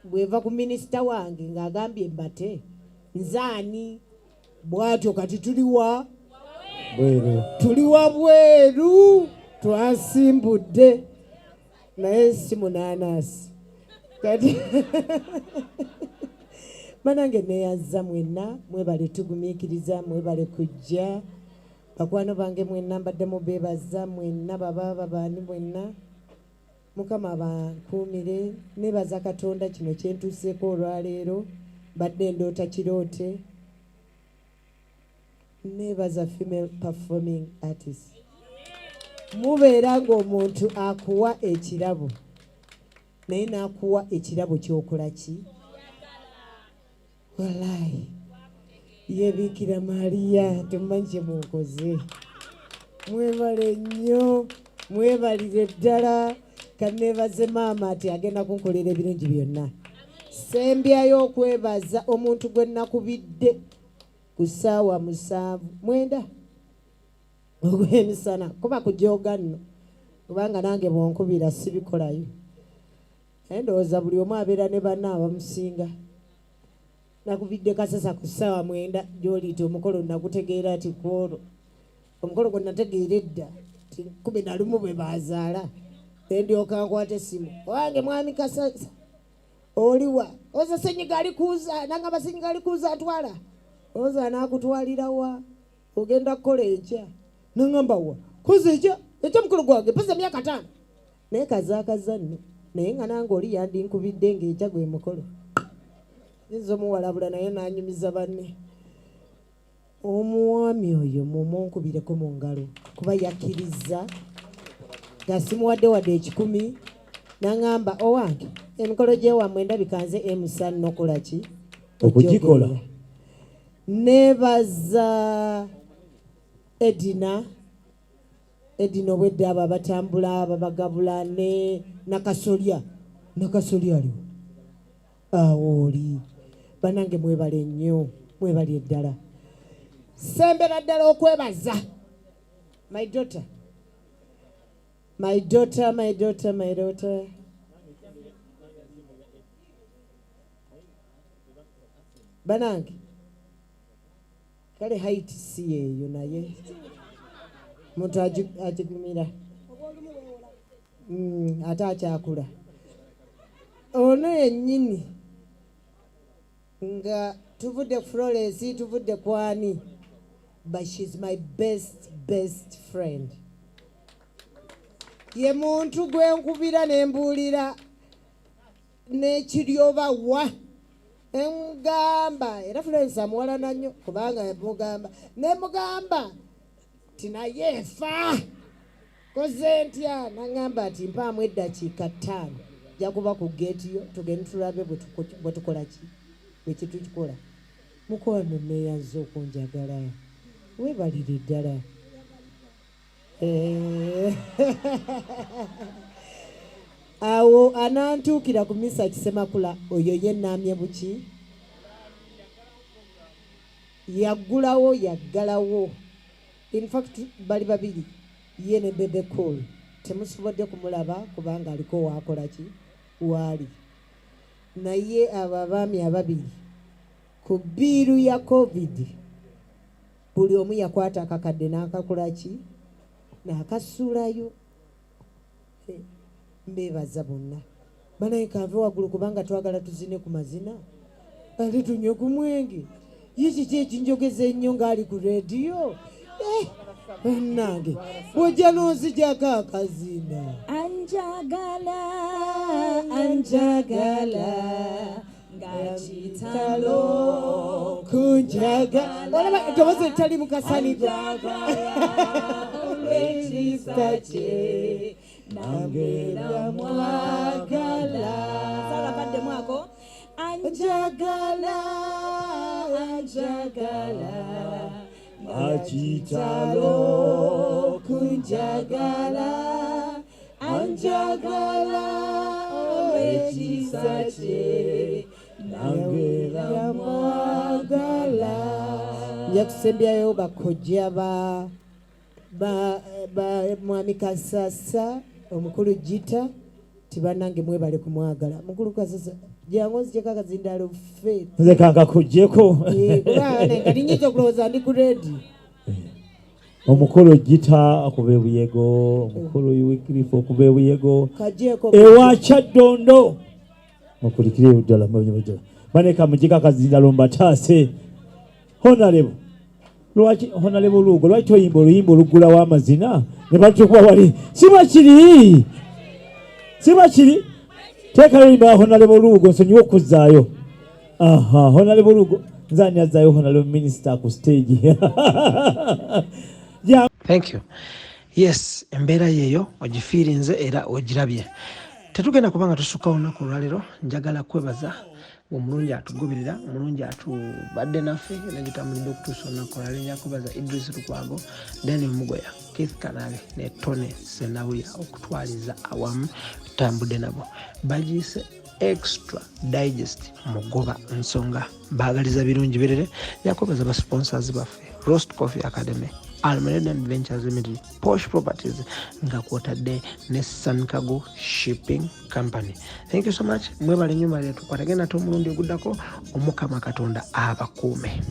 bweva ku minisita wange ng'agambye mbate nzaani bwatyo kati tuliwa bweru twasimbudde naye si munaanasi kati banange neyaza mwenna mwebale tugumiikiriza mwebale kujja bakwano bange mwenna mbadde mubeebaza mwenna baba baani mwenna mukama bankuumire nebaza katonda kino kyentuuseeko olwaleero badde ndoota kiroote nebaza female performing artist mubeera ng'omuntu akuwa ekirabo naye n'akuwa ekirabo kyokola ki walayi ye Bikira Maria temumanyi kye mukoze mwebale nnyo mwebalire ddala kanebaze maama ati agenda kunkolera ebirungi byonna sembyayo okwebaza omuntu gwe nakubidde ku ssaawa 7 ogw'emisana kuba kujooga nno kubanga nange bwonkubira sibikolayo endowooza buli omu abeera ne banna abamusinga nakubidde kasasa ku ssaawa 9 gy'oliita omukolo nagutegeera ati kwolwo omukolo gwe nategeera edda 11 bwe bazaala ndyoka nkwata essimu wange mwami kasasa oliwa oza senyiga alikuuza nangamba senyiga alikuuza atwala oza naakutwalirawa ogenda kukola enkya nangamba wa koza ekya mukolo gwange pesa myaka 5 naye kazaakaza nno naye nga nange oli yandinkubidde ng'ekya gwe mukolo nza omuwalabula naye nanyumiza banne omwami oyo mumunkubireko mu ngalo kuba yakkiriza nga simuwadde wadde 10 nangamba owange emikolo gyewammwe ndabikanze emusa nokola ki okugikola nebaza Edina obwedde abo abatambula ababagabula ne nakasolya aliwo awo oli banange mwebale nnyo mwebali eddala sembera ddala okwebaza my daughter banange kale height si yeeyo naye muntu agigumira ate akyakula ono yennyini nga tuvudde ku Florence tuvudde kwani but she's my best friend ye muntu gwenkubira nembuulira nekiryoba wa engamba era Florence amuwalana nnyo kubanga mugamba nemugamba tinaye fa koze ntya nangamba ati mpaamu eddakiika 5 jakuba ku geeti yo tugende tulabe bwe tukola ki bwekitukikola mukwano neyaza okunjagala webalire ddala awo anantuukira ku misa kisemakula oyo ye naamye buki yaggulawo yaggalawo in fact bali babiri ye ne bebe cool temusobodde kumulaba kubanga aliko waakola ki waali naye abo abaami ababiri ku bbiiru ya covid buli omu yakwata akakadde n'akakola ki n'akasuulayo mbeebaza bonna banaye kave waggulu kubanga twagala tuzine ku mazina ate tunywe ku mwenge ye kiki ekinjogeza ennyo ng'ali ku rediyo nange bw'ojja n'onzijako akazina anjagala anjagala nga kitalo kunjagala olaba eddoboozi etali mu kasanigo olw'ekisa kye nangera mwagala salakadde mwako anjagala anjagala akitalo kunjagala anjagala olw'ekisa kye nangera mwagala nja kusembyayo bakojja mwami Kasasa omukulu Gita tibanange mwebale kumwagala mukulu Kasasa jangu nzijeko akazindaalo ffe nze kankakuggyeko nga linyinza okulowooza ndi ku redi omukulu Gita akuba ebuyego omukulu Wycliffe okuba ebuyego kajeeko ewa Kyaddondo mukulikire ddala ddala baneka mugika akazindaalo mbataase honalebo lwaki honalebo lugo lwaki toyimba oluyimba oluggulawo amazina ne batukuba wali siba kiri teeka luyimba honalebo lugo nsonyiwa okuzzaayo honalebo lugo nzani azzaayo honalebo minisita ku stage Thank you. Yes, embeera yeeyo ogifiirinze era ogirabye. Tetugenda kubanga tusukka olunaku olwaleero njagala kwebaza omulungi atugoberera omulungi atubadde naffe negitambulidde okutuusa olunaku olwaleero njakubaza Idris Lukwago Daniel Mugoya Keith Kanabe ne Tony Senawuya okutwaliza awamu tutambudde nabo bagiise extra digest mugoba nsonga baagaliza birungi birere yakubaza ba sponsors baffe Roast Coffee Academy Almeida Adventures Limited, Posh Properties, nga kwotadde ne Sankago Shipping Company. Thank you so much. Mwebale nyuma letu. Kwatagena tu mulundi oguddako omukama Katonda abakuume.